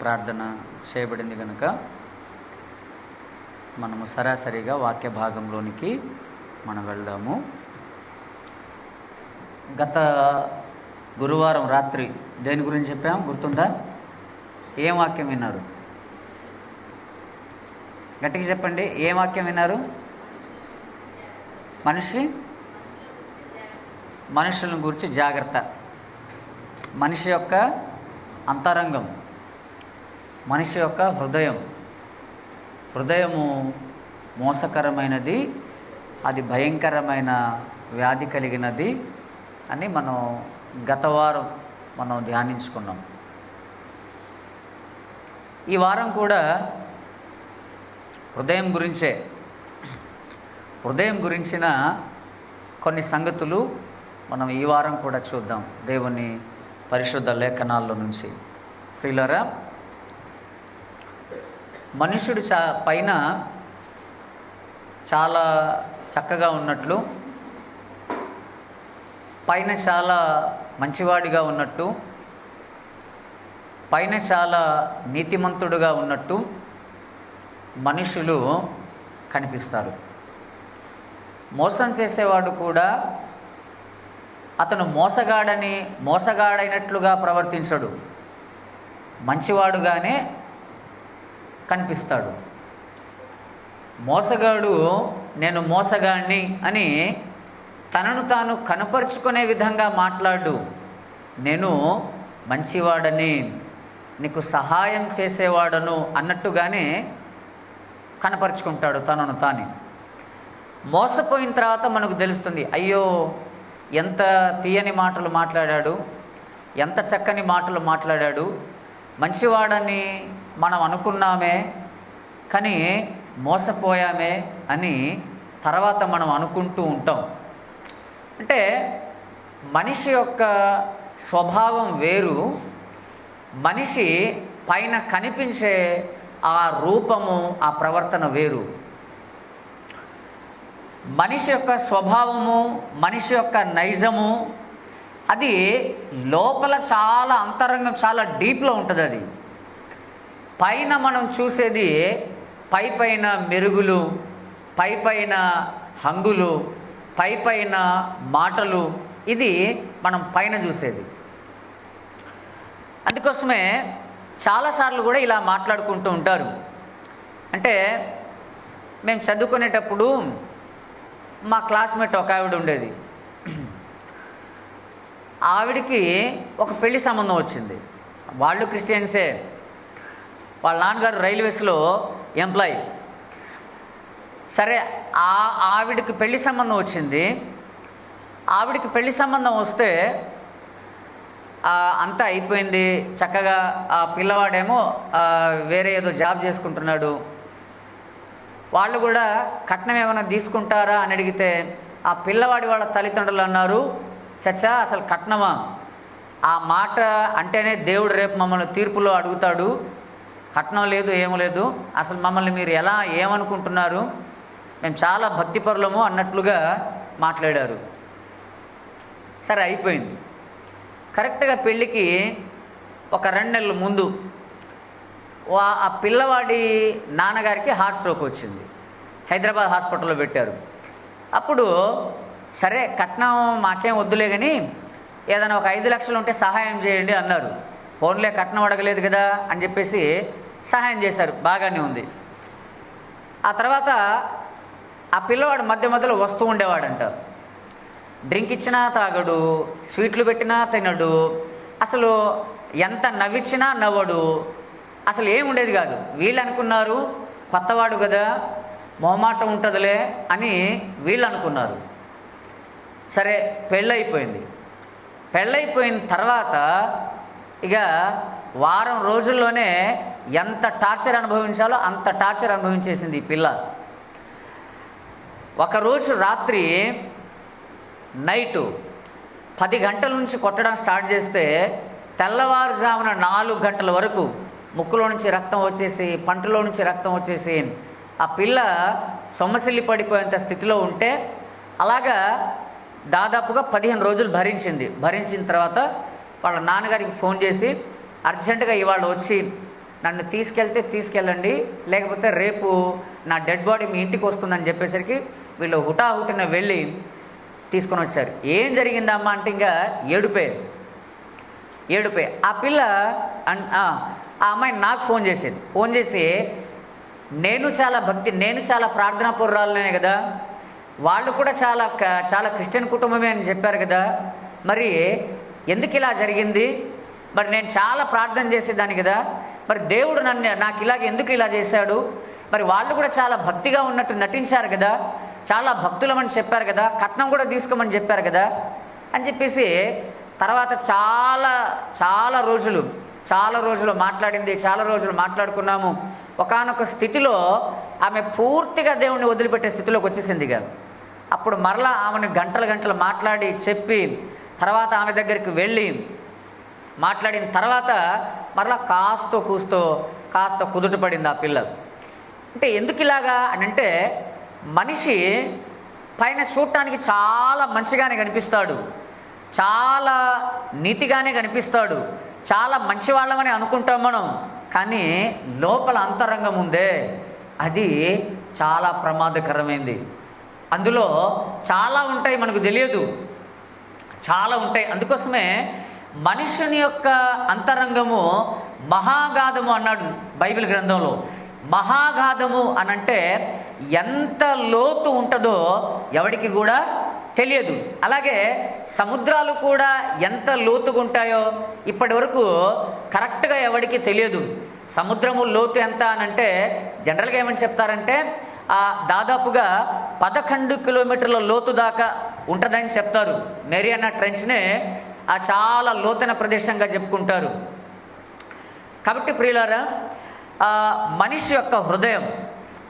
ప్రార్థన చేయబడింది కనుక మనము సరాసరిగా వాక్య భాగంలోనికి మనం వెళ్దాము. గత గురువారం రాత్రి దేని గురించి చెప్పాము గుర్తుందా? ఏం వాక్యం విన్నారు? గట్టిగా చెప్పండి. ఏం వాక్యం విన్నారు? మనుషులను గురించి జాగ్రత్త. మనిషి యొక్క అంతరంగం, మనిషి యొక్క హృదయము మోసకరమైనది, అది భయంకరమైన వ్యాధి కలిగినది అని మనం గత వారం ధ్యానించుకున్నాం. ఈ వారం కూడా హృదయం గురించిన కొన్ని సంగతులు మనం ఈ వారం కూడా చూద్దాం దేవుని పరిశుద్ధ లేఖనాల్లో నుంచి. ప్రియులారా, మనుష్యుడు పైన చాలా చక్కగా ఉన్నట్లు, పైన చాలా మంచివాడిగా ఉన్నట్టు, పైన చాలా నీతిమంతుడుగా ఉన్నట్టు మనుషులు కనిపిస్తారు. మోసం చేసేవాడు కూడా అతను మోసగాడైనట్లుగా ప్రవర్తించడు, మంచివాడుగానే కనిపిస్తాడు. మోసగాడు నేను మోసగాడిని అని తనను తాను కనపరుచుకునే విధంగా మాట్లాడు. నేను మంచివాడని, నీకు సహాయం చేసేవాడను అన్నట్టుగానే కనపరుచుకుంటాడు తనను తాను. మోసపోయిన తర్వాత మనకు తెలుస్తుంది, అయ్యో ఎంత తీయని మాటలు మాట్లాడాడు, ఎంత చక్కని మాటలు మాట్లాడాడు, మంచివాడని మనం అనుకున్నామే కానీ మోసపోయామే అని తర్వాత మనం అనుకుంటూ ఉంటాం. అంటే మనిషి యొక్క స్వభావం వేరు, మనిషి పైన కనిపించే ఆ రూపము, ఆ ప్రవర్తన వేరు. మనిషి యొక్క స్వభావము, మనిషి యొక్క నైజము అది లోపల చాలా అంతరంగం, చాలా డీప్లో ఉంటుంది. అది పైన మనం చూసేది పైన మెరుగులు, పైన హంగులు, పైన మాటలు, ఇది మనం పైన చూసేది. అందుకోసమే చాలాసార్లు కూడా ఇలా మాట్లాడుకుంటూ ఉంటారు. అంటే మేము చదువుకునేటప్పుడు మా క్లాస్మేట్ ఒక ఆవిడ ఉండేది. ఆవిడికి ఒక పెళ్లి సంబంధం వచ్చింది. వాళ్ళు క్రిస్టియన్సే, వాళ్ళ నాన్నగారు రైల్వేస్లో ఎంప్లాయీ. సరే, ఆవిడికి పెళ్లి సంబంధం వచ్చింది. ఆవిడికి పెళ్లి సంబంధం వస్తే అంతా అయిపోయింది చక్కగా. ఆ పిల్లవాడేమో వేరే ఏదో జాబ్ చేసుకుంటున్నాడు. వాళ్ళు కూడా కట్నం ఏమైనా తీసుకుంటారా అని అడిగితే ఆ పిల్లవాడి వాళ్ళ తల్లిదండ్రులు అన్నారు, చచ్చా అసలు కట్నమా? ఆ మాట అంటేనే దేవుడు రేపు మమ్మల్ని తీర్పులో అడుగుతాడు. కట్నం లేదు, ఏమీ లేదు, అసలు మమ్మల్ని మీరు ఏమనుకుంటున్నారు, మేము చాలా భక్తిపరులము అన్నట్లుగా మాట్లాడారు. సరే, అయిపోయింది. కరెక్ట్గా పెళ్ళికి ఒక 2 నెలల ముందు ఆ పిల్లవాడి నాన్నగారికి హార్ట్ స్ట్రోక్ వచ్చింది. హైదరాబాద్ హాస్పిటల్లో పెట్టారు. అప్పుడు సరే కట్నం మాకేం వద్దులే కానీ ఏదైనా ఒక 5 లక్షలు ఉంటే సహాయం చేయండి అన్నారు. ఫోన్లే కట్నం అడగలేదు కదా అని చెప్పేసి సహాయం చేశారు, బాగానే ఉంది. ఆ తర్వాత ఆ పిల్లవాడు మధ్యలో వస్తూ ఉండేవాడంట. డ్రింక్ ఇచ్చినా తాగడు, స్వీట్లు పెట్టినా తినడు, అసలు ఎంత నవ్విచ్చినా నవ్వడు, అసలు ఏం ఉండేది కాదు. వీళ్ళు అనుకున్నారు కొత్తవాడు కదా మొహమాటం ఉంటుందిలే అని వీళ్ళు అనుకున్నారు. సరే, పెళ్ళైపోయిన తర్వాత ఇక వారం రోజుల్లోనే ఎంత టార్చర్ అనుభవించాలో అంత టార్చర్ అనుభవించేసింది ఈ పిల్ల. ఒకరోజు రాత్రి నైటు 10 గంటల నుంచి కొట్టడం స్టార్ట్ చేస్తే తెల్లవారుజామున 4 గంటల వరకు ముక్కులో నుంచి రక్తం వచ్చేసి, పంటలో నుంచి రక్తం వచ్చేసి ఆ పిల్ల సొమ్మసిల్లి పడిపోయేంత స్థితిలో ఉంటే అలాగా దాదాపుగా 15 రోజులు భరించిన తర్వాత వాళ్ళ నాన్నగారికి ఫోన్ చేసి అర్జెంటుగా ఇవాళ వచ్చి నన్ను తీసుకెళ్ళండి, లేకపోతే రేపు నా డెడ్ బాడీ మీ ఇంటికి వస్తుందని చెప్పేసరికి వీళ్ళు హుటాహుటిన వెళ్ళి తీసుకొని వచ్చారు. ఏం జరిగిందమ్మా అంటే ఇంకా ఏడుపే. ఆ పిల్ల ఆ అమ్మాయి నాకు ఫోన్ చేసి నేను చాలా ప్రార్థనా పూర్రాలనే కదా, వాళ్ళు కూడా చాలా క్రిస్టియన్ కుటుంబమే అని చెప్పారు కదా, మరి ఎందుకు ఇలా జరిగింది, మరి నేను చాలా ప్రార్థన చేసేదాన్ని కదా, మరి దేవుడు నాకు ఎందుకు ఇలా చేశాడు, మరి వాళ్ళు కూడా చాలా భక్తిగా ఉన్నట్టు నటించారు కదా, చాలా భక్తులమని చెప్పారు కదా, కట్నం కూడా తీసుకోమని చెప్పారు కదా అని చెప్పేసి తర్వాత చాలా రోజులు మాట్లాడింది, చాలా రోజులు మాట్లాడుకున్నాము. ఒకానొక స్థితిలో ఆమె పూర్తిగా దేవుణ్ణి వదిలిపెట్టే స్థితిలోకి వచ్చేసింది ఇక. అప్పుడు మరలా ఆమెను గంటలు మాట్లాడి చెప్పి తర్వాత ఆమె దగ్గరికి వెళ్ళి మాట్లాడిన తర్వాత మరలా కాస్త కుదుటపడింది ఆ పిల్ల. అంటే ఎందుకు ఇలాగా అని అంటే, మనిషి పైన చూడటానికి చాలా మంచిగానే కనిపిస్తాడు, చాలా నీతిగానే కనిపిస్తాడు, చాలా మంచి వాళ్ళమని అనుకుంటాం మనం, కానీ లోపల అంతరంగం ఉందే అది చాలా ప్రమాదకరమైంది. అందులో చాలా ఉంటాయి, మనకు తెలియదు, చాలా ఉంటాయి. అందుకోసమే మనుషుని యొక్క అంతరంగము మహాగాధము అన్నాడు బైబిల్ గ్రంథంలో. మహాగాధము అనంటే ఎంత లోతు ఉంటుందో ఎవడికి కూడా తెలియదు. అలాగే సముద్రాలు కూడా ఎంత లోతుగా ఉంటాయో ఇప్పటి వరకు కరెక్ట్గా ఎవడికి తెలియదు. సముద్రము లోతు ఎంత అనంటే జనరల్గా ఏమని చెప్తారంటే దాదాపుగా 11 కిలోమీటర్ల లోతు దాకా ఉంటుందని చెప్తారు. మెరియానా ట్రెంచ్నే చాలా లోతైన ప్రదేశంగా చెప్పుకుంటారు. కాబట్టి ప్రియులారా, మనిషి యొక్క హృదయం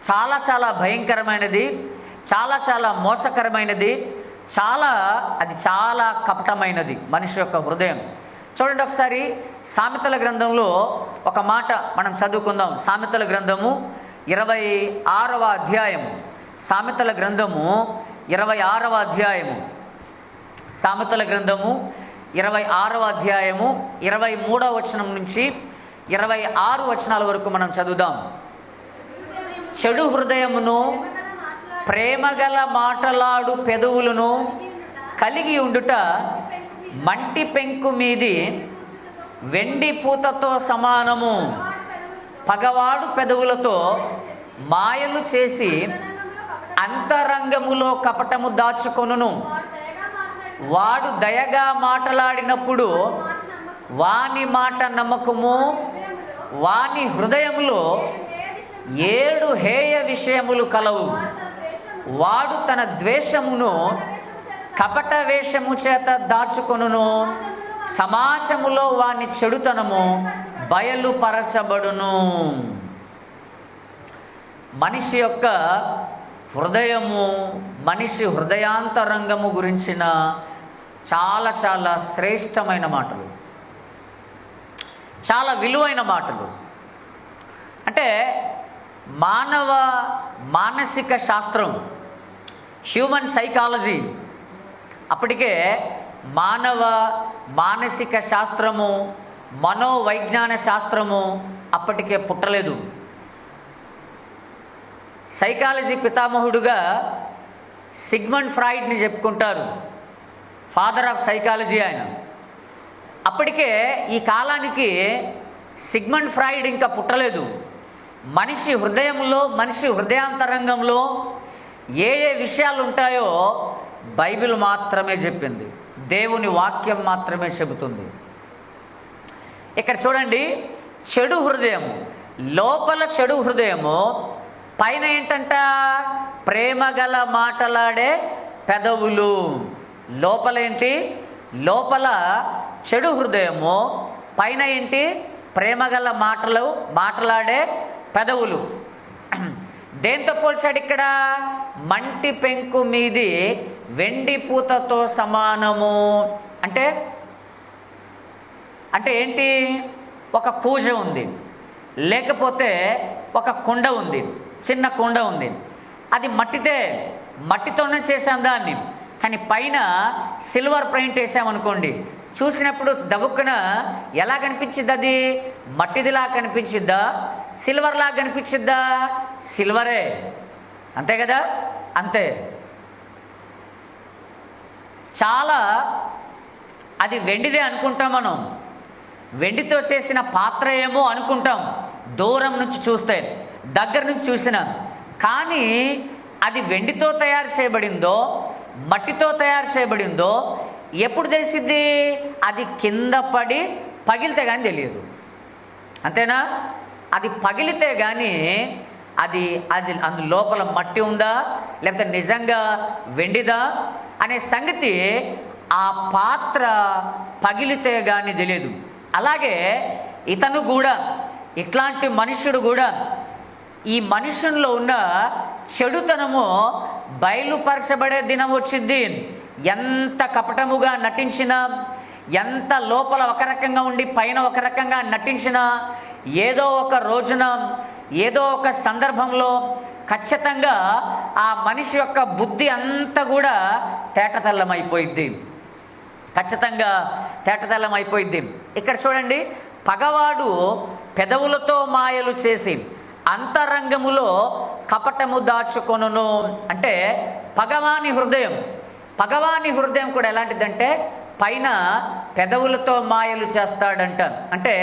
చాలా భయంకరమైనది, చాలా మోసకరమైనది, అది చాలా కపటమైనది మనిషి యొక్క హృదయం. చూడండి ఒకసారి సామెతల గ్రంథంలో ఒక మాట మనం చదువుకుందాం. సామెతల గ్రంథము 26వ అధ్యాయము. సామెతల గ్రంథము 26వ అధ్యాయము. సామెతల గ్రంథము 26వ అధ్యాయము 23వ వచనం నుంచి 26 వచనాల వరకు మనం చదువుదాం. చెడు హృదయమును ప్రేమగల మాటలాడు పెదవులను కలిగి ఉండుట మంటి పెంకు మీది వెండి పూతతో సమానము. పగవాడు పెదవులతో మాయలు చేసి అంతరంగములో కపటము దాచుకొనును. వాడు దయగా మాటలాడినప్పుడు వాని మాట నమ్మకము, వాని హృదయములో 7 హేయ విషయములు కలవు. వాడు తన ద్వేషమును కపట వేషము చేత దాచుకొనును. సమాజములో వాని చెడుతనము బయలుపరచబడును. మనిషి యొక్క హృదయము, మనిషి హృదయాంతరంగము గురించిన చాలా శ్రేష్టమైన మాటలు, చాలా విలువైన మాటలు. అంటే మానవ మానసిక శాస్త్రం, హ్యూమన్ సైకాలజీ, అప్పటికే మానవ మానసిక శాస్త్రము, మనోవైజ్ఞాన శాస్త్రము అప్పటికే పుట్టలేదు. సైకాలజీ పితామహుడుగా సిగ్మండ్ ఫ్రాయిడ్ని చెప్పుకుంటారు, ఫాదర్ ఆఫ్ సైకాలజీ ఆయన. అప్పటికే ఈ కాలానికి సిగ్మండ్ ఫ్రాయిడ్ ఇంకా పుట్టలేదు. మనిషి హృదయంలో, మనిషి హృదయాంతరంగంలో ఏ విషయాలు ఉంటాయో బైబిల్ మాత్రమే చెప్పింది, దేవుని వాక్యం మాత్రమే చెబుతుంది. ఇక్కడ చూడండి, చెడు హృదయము, లోపల చెడు హృదయము, పైన ఏంటంట ప్రేమగల మాటలాడే పెదవులు. లోపల ఏంటి? లోపల చెడు హృదయము, పైన ఏంటి? ప్రేమగల మాటలాడే పెదవులు. దేంతో పోల్చాడు ఇక్కడ? మంటి పెంకు మీది వెండి పూతతో సమానము. అంటే ఏంటి? ఒక కూజ ఉంది, లేకపోతే ఒక కుండ ఉంది, చిన్న కుండ ఉంది. అది మట్టితోనే చేసాం దాన్ని, కానీ పైన సిల్వర్ పెయింట్ వేసామనుకోండి, చూసినప్పుడు దబుక్కున ఎలా కనిపించిద్ది? అది మట్టిదిలా కనిపించిద్దా, సిల్వర్లా కనిపించిద్దా? సిల్వరే, అంతే కదా? అంతే. చాలా అది వెండిదే అనుకుంటాం మనం, వెండితో చేసిన పాత్ర ఏమో అనుకుంటాం దూరం నుంచి చూస్తే, దగ్గర నుంచి చూసినా. కానీ అది వెండితో తయారు చేయబడిందో మట్టితో తయారు చేయబడిందో ఎప్పుడు తెలిసిద్ది? అది కింద పడి పగిలితే కానీ తెలియదు, అంతేనా? అది పగిలితే కానీ అది అది అందు లోపల మట్టి ఉందా లేకపోతే నిజంగా వెండిదా అనే సంగతి ఆ పాత్ర పగిలితే కానీ తెలియదు. అలాగే ఇతను కూడా, ఇట్లాంటి మనుష్యుడు కూడా, ఈ మనుషుల్లో ఉన్న చెడుతనము బయలుపరచబడే దినం వచ్చింది. ఎంత కపటముగా నటించినా, ఎంత లోపల ఒక రకంగా ఉండి పైన ఒక రకంగా నటించినా, ఏదో ఒక రోజున ఏదో ఒక సందర్భంలో ఖచ్చితంగా ఆ మనిషి యొక్క బుద్ధి అంతా కూడా తేటతెల్లమైపోయింది, ఖచ్చితంగా తేటతెల్లమైపోయింది. ఇక్కడ చూడండి, పగవాడు పెదవులతో మాయలు చేసి అంతరంగములో కపటము దాచుకొనును. అంటే పగవాని హృదయం కూడా ఎలాంటిదంటే పైన పెదవులతో మాయలు చేస్తాడంట. అంటే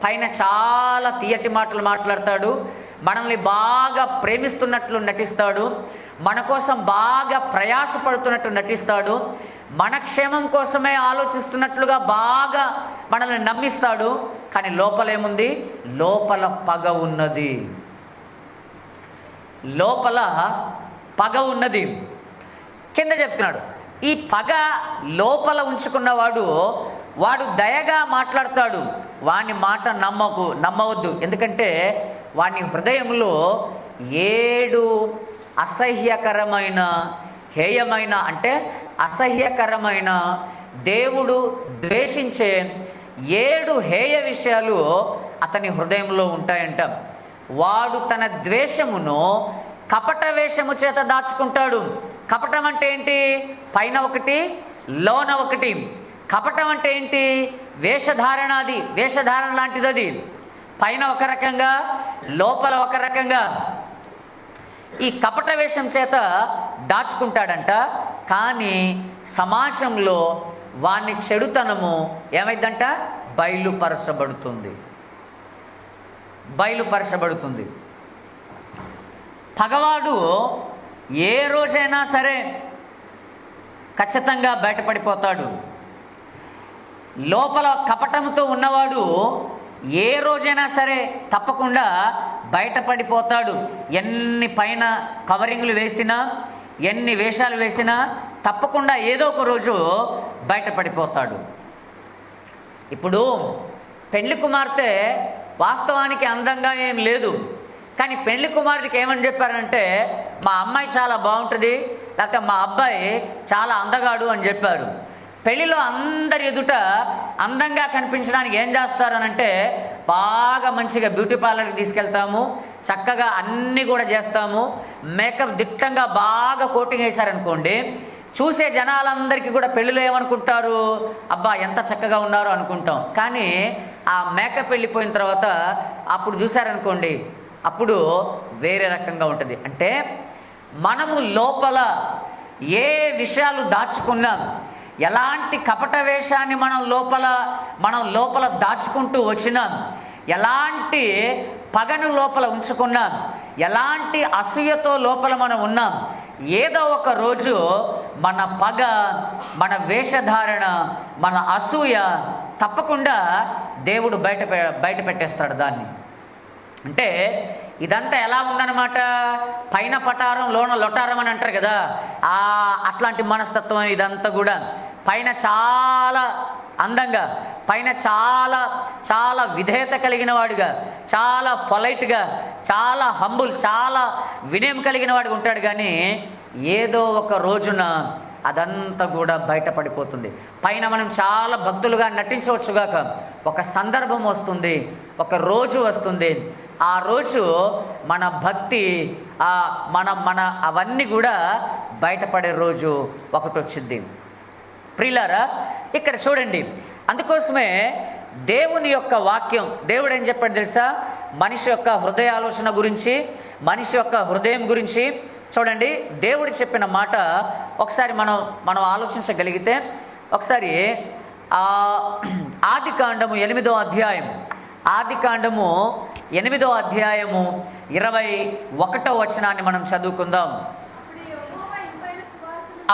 పైన చాలా తీయటి మాటలు మాట్లాడతాడు, మనల్ని బాగా ప్రేమిస్తున్నట్లు నటిస్తాడు, మన కోసం బాగా ప్రయాసపడుతున్నట్టు నటిస్తాడు, మన క్షేమం కోసమే ఆలోచిస్తున్నట్లుగా బాగా మనల్ని నమ్మిస్తాడు. కానీ లోపలేముంది? లోపల పగ ఉన్నది, లోపల పగ ఉన్నది. కింద చెప్తున్నాడు, ఈ పగ లోపల ఉంచుకున్నవాడు వాడు దయగా మాట్లాడతాడు, వాని మాట నమ్మవద్దు. ఎందుకంటే వాని హృదయంలో 7 అసహ్యకరమైన హేయమైన, అంటే అసహ్యకరమైన, దేవుడు ద్వేషించే 7 హేయ విషయాలు అతని హృదయంలో ఉంటాయంట. వాడు తన ద్వేషమును కపట వేషము చేత దాచుకుంటాడు. కపటం అంటే ఏంటి? పైన ఒకటి లోన ఒకటి. కపటం అంటే ఏంటి? వేషధారణ, అది వేషధారణ లాంటిది. అది పైన ఒక రకంగా లోపల ఒక రకంగా ఈ కపట వేషం చేత దాచుకుంటాడంట. కానీ సమాజంలో వాని చెడుతనము ఏమైందంట? బయలుపరచబడుతుంది. పగవాడు ఏ రోజైనా సరే ఖచ్చితంగా బయటపడిపోతాడు. లోపల కపటంతో ఉన్నవాడు ఏ రోజైనా సరే తప్పకుండా బయటపడిపోతాడు. ఎన్ని పైన కవరింగ్లు వేసినా, ఎన్ని వేషాలు వేసినా తప్పకుండా ఏదో ఒక రోజు బయటపడిపోతాడు. ఇప్పుడు పెళ్లి కుమార్తె వాస్తవానికి అందంగా ఏం లేదు, కానీ పెళ్లి కుమారుడికి ఏమని చెప్పారంటే మా అమ్మాయి చాలా బాగుంటుంది, లేకపోతే మా అబ్బాయి చాలా అందగాడు అని చెప్పారు. పెళ్లిలో అందరి ఎదుట అందంగా కనిపించడానికి ఏం చేస్తారనంటే బాగా మంచిగా బ్యూటీ పార్లర్కి తీసుకెళ్తాము, చక్కగా అన్నీ కూడా చేస్తాము, మేకప్ దిట్టంగా బాగా కోటింగ్ వేశారనుకోండి, చూసే జనాలందరికీ కూడా పెళ్ళిలో ఏమనుకుంటారు? అబ్బా ఎంత చక్కగా ఉన్నారో అనుకుంటాం. కానీ ఆ మేకప్ వెళ్ళిపోయిన తర్వాత అప్పుడు చూశారనుకోండి, అప్పుడు వేరే రకంగా ఉంటుంది. అంటే మనము లోపల ఏ విషయాలు దాచుకున్నాం, ఎలాంటి కపట వేషాన్ని మనం లోపల దాచుకుంటూ వచ్చినాం, ఎలాంటి పగను లోపల ఉంచుకున్నాం, ఎలాంటి అసూయతో లోపల మనం ఉన్నాం, ఏదో ఒక రోజు మన పగ, మన వేషధారణ, మన అసూయ తప్పకుండా దేవుడు బయట పెట్టేస్తాడు దాన్ని. అంటే ఇదంతా ఎలా ఉందన్నమాట? పైన పటారం లోన లొటారం అని అంటారు కదా, అట్లాంటి మనస్తత్వం ఇదంతా కూడా. పైన చాలా అందంగా, పైన చాలా చాలా విధేయత కలిగిన వాడుగా, చాలా పొలైట్గా, చాలా హంబుల్, చాలా వినయం కలిగిన వాడుగా ఉంటాడు. కానీ ఏదో ఒక రోజున అదంతా కూడా బయటపడిపోతుంది. పైన మనం చాలా భక్తులుగా నటించవచ్చుగాక, ఒక సందర్భం వస్తుంది, ఒక రోజు వస్తుంది, ఆ రోజు మన భక్తి, మన అవన్నీ కూడా బయటపడే రోజు ఒకటి వచ్చింది. ప్రియులారా, ఇక్కడ చూడండి, అందుకోసమే దేవుని యొక్క వాక్యం, దేవుడు ఏం చెప్పాడు తెలుసా? మనిషి యొక్క హృదయ ఆలోచన గురించి, మనిషి యొక్క హృదయం గురించి చూడండి. దేవుడు చెప్పిన మాట ఒకసారి మనం ఆలోచించగలిగితే, ఒకసారి ఆదికాండము 8వ అధ్యాయం, ఆదికాండము 8వ అధ్యాయము 21వ వచనాన్ని మనం చదువుకుందాం.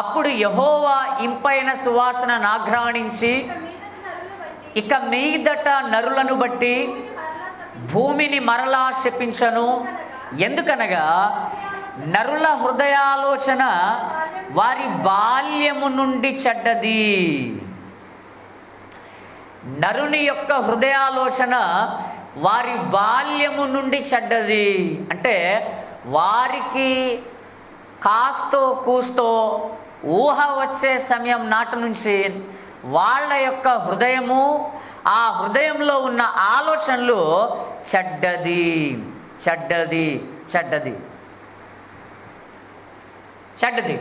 అప్పుడు యెహోవా ఇంపైన సువాసన నాఘ్రాణించి, ఇక మీదట నరులను బట్టి భూమిని మరలా శపించను. ఎందుకనగా నరుల హృదయాలోచన వారి బాల్యము నుండి చెడ్డది. నరుని యొక్క హృదయాలోచన వారి బాల్యము నుండి చెడ్డది. అంటే వారికి కాస్తో కూస్తో ఊహ వచ్చే సమయం నాటి నుంచి వాళ్ళ యొక్క హృదయము, ఆ హృదయంలో ఉన్న ఆలోచనలు చెడ్డది చెడ్డది చెడ్డది చెడ్డది.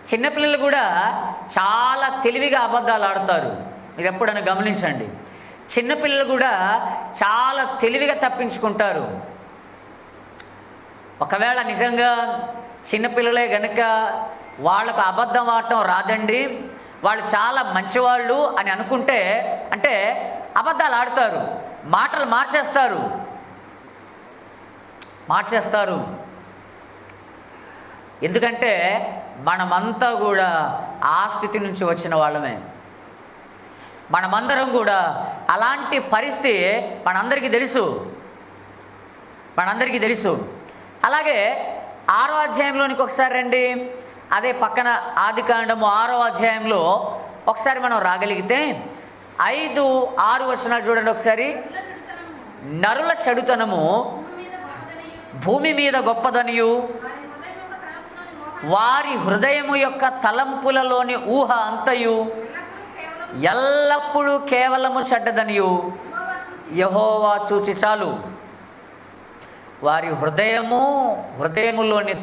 చిన్నపిల్లలు కూడా చాలా తెలివిగా అబద్ధాలు ఆడతారు. మీరు ఎప్పుడైనా గమనించండి. చిన్నపిల్లలు కూడా చాలా తెలివిగా తప్పించుకుంటారు. ఒకవేళ నిజంగా చిన్నపిల్లలే గనుక వాళ్ళకు అబద్ధం ఆడటం రాదండి, వాళ్ళు చాలా మంచివాళ్ళు అని అనుకుంటే, అంటే అబద్ధాలు ఆడతారు, మాటలు మార్చేస్తారు. ఎందుకంటే మనమంతా కూడా ఆ స్థితి నుంచి వచ్చిన వాళ్ళమే. మనమందరం కూడా అలాంటి పరిస్థితి మనందరికీ తెలుసు. అలాగే 6వ అధ్యాయంలోనికి ఒకసారి రండి. అదే పక్కన ఆదికాండము 6వ అధ్యాయంలో ఒకసారి మనం రాగలిగితే 5, 6 వచనాలు చూడండి ఒకసారి. నరుల చెడుతనము భూమి మీద గొప్పదనియు, వారి హృదయము యొక్క తలంపులలోని ఊహ అంతయు ఎల్లప్పుడూ కేవలము చెడ్డదనియు యెహోవా చూచి చాలు. వారి హృదయములోని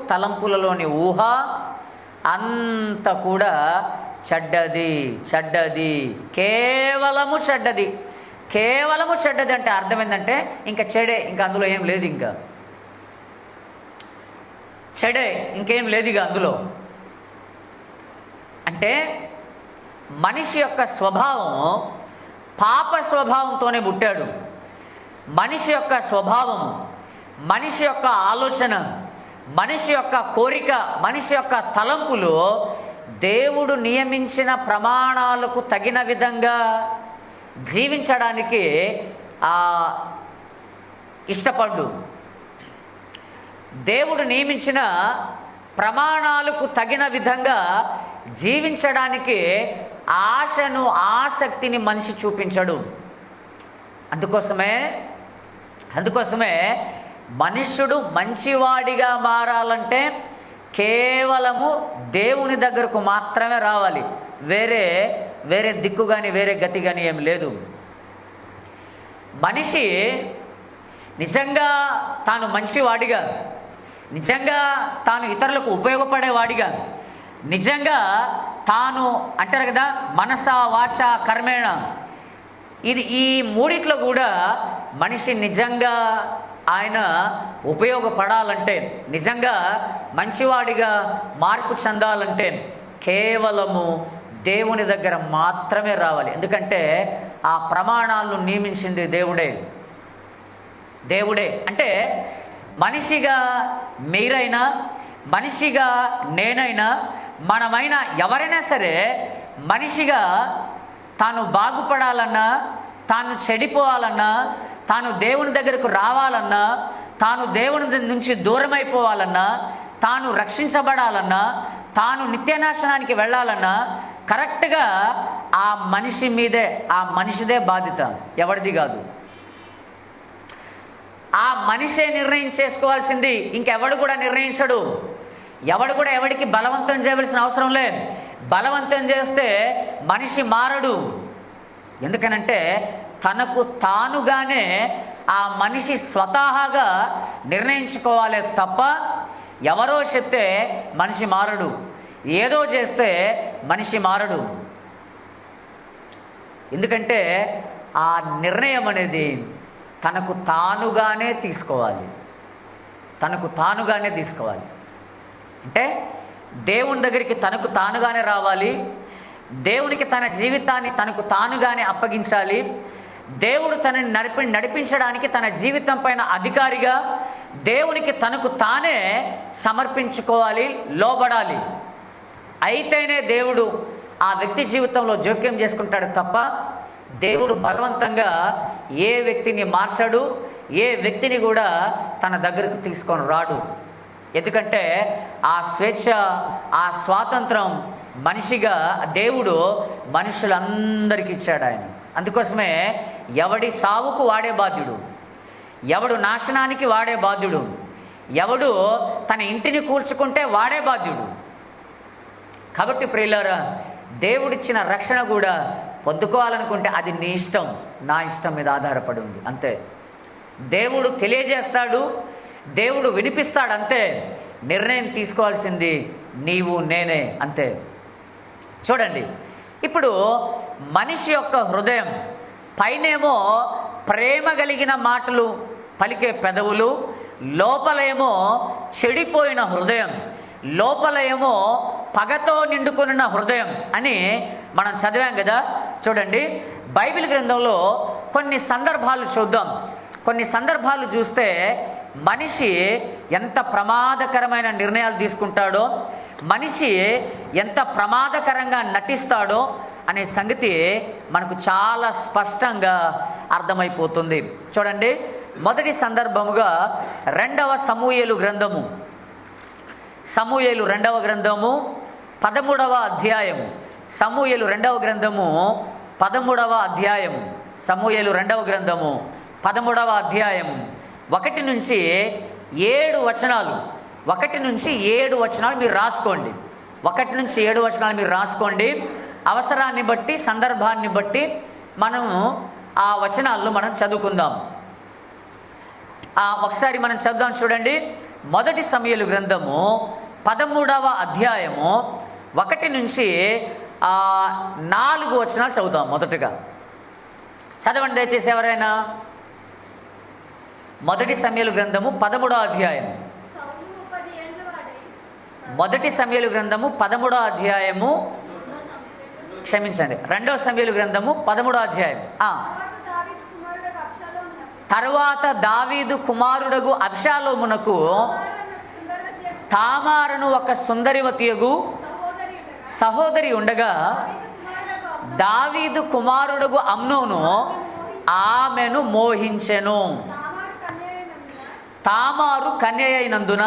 తలంపులలోని ఊహ అంత కూడా చెడ్డది, కేవలము చెడ్డది. అంటే అర్థం ఏంటంటే ఇంకా చెడే, ఇంకా అందులో ఏం లేదు, ఇంకా చెడే, ఇంకేం లేదు ఇక అందులో. అంటే మనిషి యొక్క స్వభావం పాప స్వభావంతోనే పుట్టాడు. మనిషి యొక్క స్వభావం, మనిషి యొక్క ఆలోచన, మనిషి యొక్క కోరిక, మనిషి యొక్క తలంపులు దేవుడు నియమించిన ప్రమాణాలకు తగిన విధంగా జీవించడానికి ఇష్టపడు. దేవుడు నియమించిన ప్రమాణాలకు తగిన విధంగా జీవించడానికి ఆసక్తిని మనిషి చూపించడు. అందుకోసమే మనుష్యుడు మంచివాడిగా మారాలంటే కేవలము దేవుని దగ్గరకు మాత్రమే రావాలి. వేరే దిక్కు కానీ వేరే గతి కానీ ఏం లేదు. మనిషి నిజంగా తాను మంచివాడిగా, నిజంగా తాను ఇతరులకు ఉపయోగపడేవాడిగా, నిజంగా తాను అంటారు కదా మనస వాచ కర్మేణ, ఈ మూడిట్లో కూడా మనిషి నిజంగా ఆయన ఉపయోగపడాలంటే, నిజంగా మంచివాడిగా మార్పు చెందాలంటే కేవలము దేవుని దగ్గర మాత్రమే రావాలి. ఎందుకంటే ఆ ప్రమాణాలను నియమించింది దేవుడే. అంటే మనిషిగా మీరైనా, మనిషిగా నేనైనా, మనమైనా, ఎవరైనా సరే మనిషిగా తాను బాగుపడాలన్నా, తాను చెడిపోవాలన్నా, తాను దేవుని దగ్గరకు రావాలన్నా, తాను దేవుని నుంచి దూరం అయిపోవాలన్నా, తాను రక్షించబడాలన్నా, తాను నిత్యనాశనానికి వెళ్ళాలన్నా కరెక్ట్గా ఆ మనిషిదే బాధ్యత, ఎవరిది కాదు. ఆ మనిషే నిర్ణయం చేసుకోవాల్సింది, ఇంకెవడు కూడా నిర్ణయించడు. ఎవడు కూడా ఎవడికి బలవంతం చేయవలసిన అవసరం లేదు. బలవంతం చేస్తే మనిషి మారడు. ఎందుకనంటే తనకు తానుగానే ఆ మనిషి స్వతహాగా నిర్ణయించుకోవాలి తప్ప ఎవరో చెప్తే మనిషి మారడు, ఏదో చేస్తే మనిషి మారడు. ఎందుకంటే ఆ నిర్ణయం అనేది తనకు తానుగానే తీసుకోవాలి. తనకు తానుగానే తీసుకోవాలి అంటే దేవుని దగ్గరికి తనకు తానుగానే రావాలి. దేవునికి తన జీవితాన్ని తనకు తానుగానే అప్పగించాలి. దేవుడు తనని నడిపించడానికి తన జీవితం పైన అధికారిగా దేవునికి తనకు తానే సమర్పించుకోవాలి, లోబడాలి. అయితేనే దేవుడు ఆ వ్యక్తి జీవితంలో జోక్యం చేసుకుంటాడు తప్ప దేవుడు బలవంతంగా ఏ వ్యక్తిని మార్చడు, ఏ వ్యక్తిని కూడా తన దగ్గరకు తీసుకొని రాడు. ఎందుకంటే ఆ స్వేచ్ఛ, ఆ స్వాతంత్రం మనిషిగా దేవుడు మనుషులందరికీ ఇచ్చాడు ఆయన. అందుకోసమే ఎవడి సావుకు వాడే బాధ్యుడు, ఎవడు నాశనానికి వాడే బాధ్యుడు, ఎవడు తన ఇంటిని కూల్చుకుంటే వాడే బాధ్యుడు. కాబట్టి ప్రియులారా, దేవుడిచ్చిన రక్షణ కూడా పొందుకోవాలనుకుంటే అది నీ ఇష్టం, నా ఇష్టం మీద ఆధారపడి ఉంది అంతే. దేవుడు తెలియజేస్తాడు, దేవుడు వినిపిస్తాడు అంతే. నిర్ణయం తీసుకోవాల్సింది నీవు నేనే అంతే. చూడండి, ఇప్పుడు మనిషి యొక్క హృదయం పైనేమో ప్రేమ కలిగిన మాటలు పలికే పెదవులు, లోపలేమో చెడిపోయిన హృదయం, లోపల ఏమో పగతో నిండుకున్న హృదయం అని మనం చదివాం కదా. చూడండి, బైబిల్ గ్రంథంలో కొన్ని సందర్భాలు చూద్దాం. కొన్ని సందర్భాలు చూస్తే మనిషి ఎంత ప్రమాదకరమైన నిర్ణయాలు తీసుకుంటాడో, మనిషి ఎంత ప్రమాదకరంగా నటిస్తాడో అనే సంగతి మనకు చాలా స్పష్టంగా అర్థమైపోతుంది. చూడండి, మొదటి సందర్భముగా 2వ సమూయేలు గ్రంథము, సమూయేలు 2వ గ్రంథము 13వ అధ్యాయము, సమూయేలు 2వ గ్రంథము 13వ అధ్యాయము, సమూయేలు 2వ గ్రంథము 13వ అధ్యాయము 1 నుంచి 7 వచనాలు, 1 నుంచి 7 వచనాలు మీరు రాసుకోండి. 1 నుంచి 7 వచనాలు మీరు రాసుకోండి. అవసరాన్ని బట్టి, సందర్భాన్ని బట్టి మనం ఆ వచనాల్లో మనం చదువుకుందాం. ఒకసారి మనం చదువుదాం. చూడండి, మొదటి సమూయేలు గ్రంథము 13వ అధ్యాయము 1 నుంచి 4 వచనాలు చదువుతాం. మొదటగా చదవండి దయచేసి ఎవరైనా. మొదటి సమూయేలు గ్రంథము 13వ అధ్యాయం, మొదటి సమూయేలు గ్రంథము 13వ అధ్యాయము, క్షమించండి, 2వ సమూయేలు గ్రంథము 13వ అధ్యాయం. తర్వాత దావీదు కుమారుడగు అబ్షాలోమునకు తామారును ఒక సుందరివతియగు సహోదరి ఉండగా, దావీదు కుమారుడగు అమ్నోను ఆమెను మోహించెను. తామారు కన్య అయినందున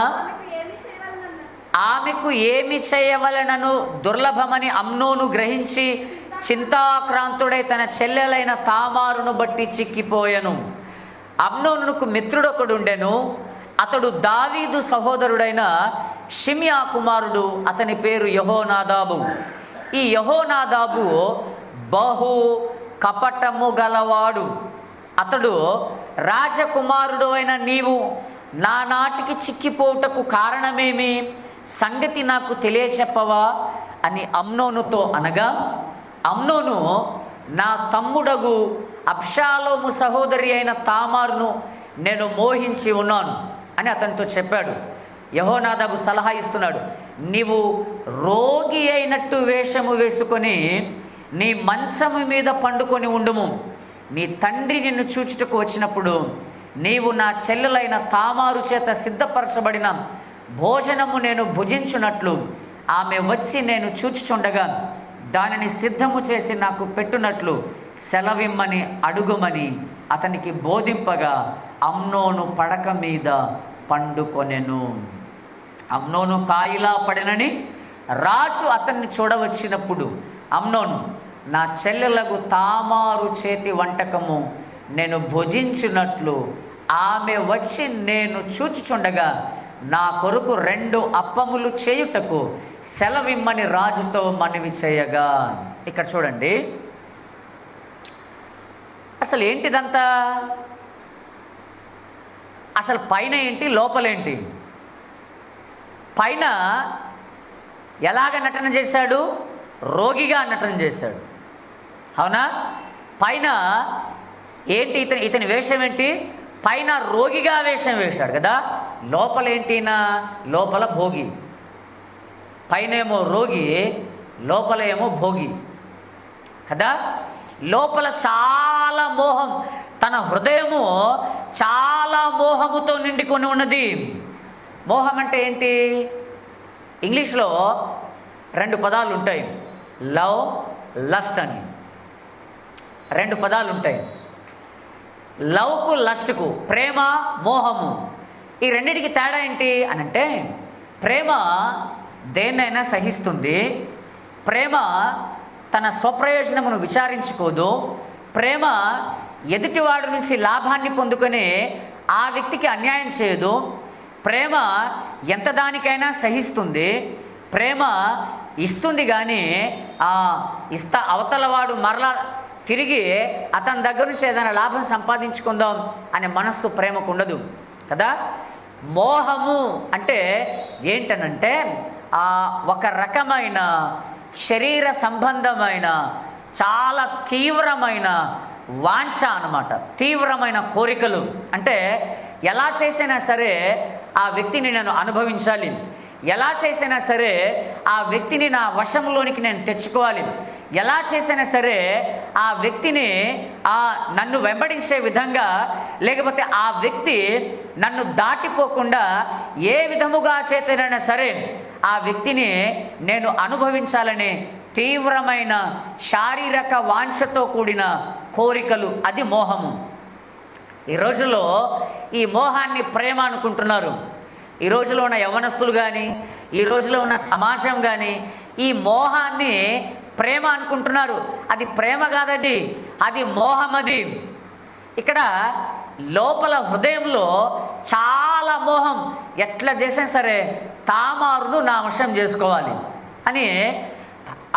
ఆమెకు ఏమి చేయవలనను దుర్లభమని అమ్నోను గ్రహించి చింతాక్రాంతుడై తన చెల్లెలైన తామారును బట్టి చిక్కిపోయెను. అమ్నోనుకు మిత్రుడొకడుండెను, అతడు దావీదు సహోదరుడైన షిమియా కుమారుడు, అతని పేరు యెహోనాదాబు. ఈ యెహోనాదాబు బహు కపటము గలవాడు. అతడు రాజకుమారుడు అయిన నీవు నానాటికి చిక్కిపోవుటకు కారణమేమి, సంగతి నాకు తెలియచెప్పవా అని అమ్నోనుతో అనగా, అమ్నోను నా తమ్ముడగు అబ్షాలోము సహోదరి అయిన తామారును నేను మోహించి ఉన్నాను అని అతనితో చెప్పాడు. యెహోనాదాబు సలహా ఇస్తున్నాడు, నీవు రోగి అయినట్టు వేషము వేసుకొని నీ మంచము మీద పండుకొని ఉండుము. నీ తండ్రి నిన్ను చూచుటకు వచ్చినప్పుడు నీవు నా చెల్లెలైన తామారు చేత సిద్ధపరచబడిన భోజనము నేను భుజించున్నట్లు ఆమె వచ్చి నేను చూచుచుండగా దానిని సిద్ధము చేసి నాకు పెట్టునట్లు సెలవిమ్మని అడుగుమని అతనికి బోధింపగా అమ్నోను పడక మీద పండుకొనెను. అమ్నోను కాయిలా పడినని రాజు అతన్ని చూడవచ్చినప్పుడు అమ్నోను, నా చెల్లెలకు తామారు చేతి వంటకము నేను భుజించినట్లు ఆమె వచ్చి నేను చూచుచుండగా నా కొరకు 2 అప్పములు చేయుటకు సెలవిమ్మని రాజుతో మనవి చేయగా. ఇక్కడ చూడండి, అసలు ఏంటిదంతా? అసలు పైన ఏంటి, లోపలేంటి? పైన ఎలాగ నటన చేశాడు? రోగిగా నటన చేశాడు, అవునా? పైన ఏంటి ఇతని వేషం ఏంటి? పైన రోగిగా వేషం వేశాడు కదా, లోపల ఏంటినా? లోపల భోగి. పైనేమో రోగి, లోపల ఏమో భోగి కదా. లోపల చాలా మోహం, తన హృదయము చాలా మోహముతో నిండుకొని ఉన్నది. మోహం అంటే ఏంటి? ఇంగ్లీష్లో 2 పదాలు ఉంటాయి, లవ్, లస్ట్ అని 2 పదాలు ఉంటాయి. లవ్కు, లస్ట్కు, ప్రేమ, మోహము. ఈ రెండింటికి తేడా ఏంటి అని అంటే, ప్రేమ దేన్నైనా సహిస్తుంది, ప్రేమ తన స్వప్రయోజనమును విచారించుకోదు, ప్రేమ ఎదుటివాడి నుంచి లాభాన్ని పొందుకొని ఆ వ్యక్తికి అన్యాయం చేయదు, ప్రేమ ఎంత దానికైనా సహిస్తుంది, ప్రేమ ఇస్తుంది కానీ అవతలవాడు మరలా తిరిగి అతని దగ్గర నుంచి ఏదైనా లాభం సంపాదించుకుందాం అనే మనస్సు ప్రేమకు ఉండదు కదా. మోహము అంటే ఏంటనంటే ఒక రకమైన శరీర సంబంధమైన చాలా తీవ్రమైన వాంఛ అన్నమాట, తీవ్రమైన కోరికలు. అంటే ఎలా చేసినా సరే ఆ వ్యక్తిని నేను అనుభవించాలి, ఎలా చేసినా సరే ఆ వ్యక్తిని నా వశంలోనికి నేను తెచ్చుకోవాలి, ఎలా చేసినా సరే ఆ వ్యక్తిని నన్ను వెంబడించే విధంగా, లేకపోతే ఆ వ్యక్తి నన్ను దాటిపోకుండా ఏ విధముగా చేతనైనా సరే ఆ వ్యక్తిని నేను అనుభవించాలనే తీవ్రమైన శారీరక వాంఛతో కూడిన కోరికలు, అది మోహము. ఈ రోజుల్లో ఈ మోహాన్ని ప్రేమ అనుకుంటున్నారు. ఈ రోజులో ఉన్న యవ్వనస్తులు కానీ, ఈ రోజులో ఉన్న సమాజం కానీ ఈ మోహాన్ని ప్రేమ అనుకుంటున్నారు. అది ప్రేమ కాదది, అది మోహం. అది ఇక్కడ లోపల హృదయంలో చాలా మోహం. ఎట్లా చేసినా సరే తామారును నా వశం చేసుకోవాలి అని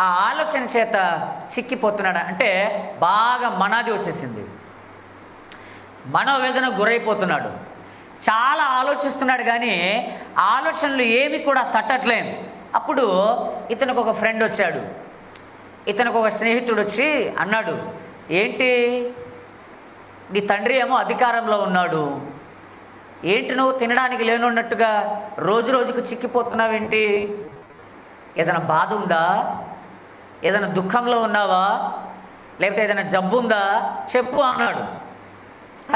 ఆ ఆలోచన చేత చిక్కిపోతున్నాడు. అంటే బాగా మనాది వచ్చేసింది, మనోవేదన గురైపోతున్నాడు, చాలా ఆలోచిస్తున్నాడు కానీ ఆలోచనలు ఏమి కూడా తట్టట్లేదు. అప్పుడు ఇతనికి ఒక ఫ్రెండ్ వచ్చాడు, ఇతనికి ఒక స్నేహితుడు వచ్చి అన్నాడు, ఏంటి నీ తండ్రి ఏమో అధికారంలో ఉన్నాడు, ఏంటి నువ్వు తినడానికి లేనున్నట్టుగా రోజు రోజుకు చిక్కిపోతున్నావేంటి? ఏదైనా బాధ ఉందా? ఏదైనా దుఃఖంలో ఉన్నావా? లేకపోతే ఏదైనా జబ్బు ఉందా? చెప్పు అన్నాడు.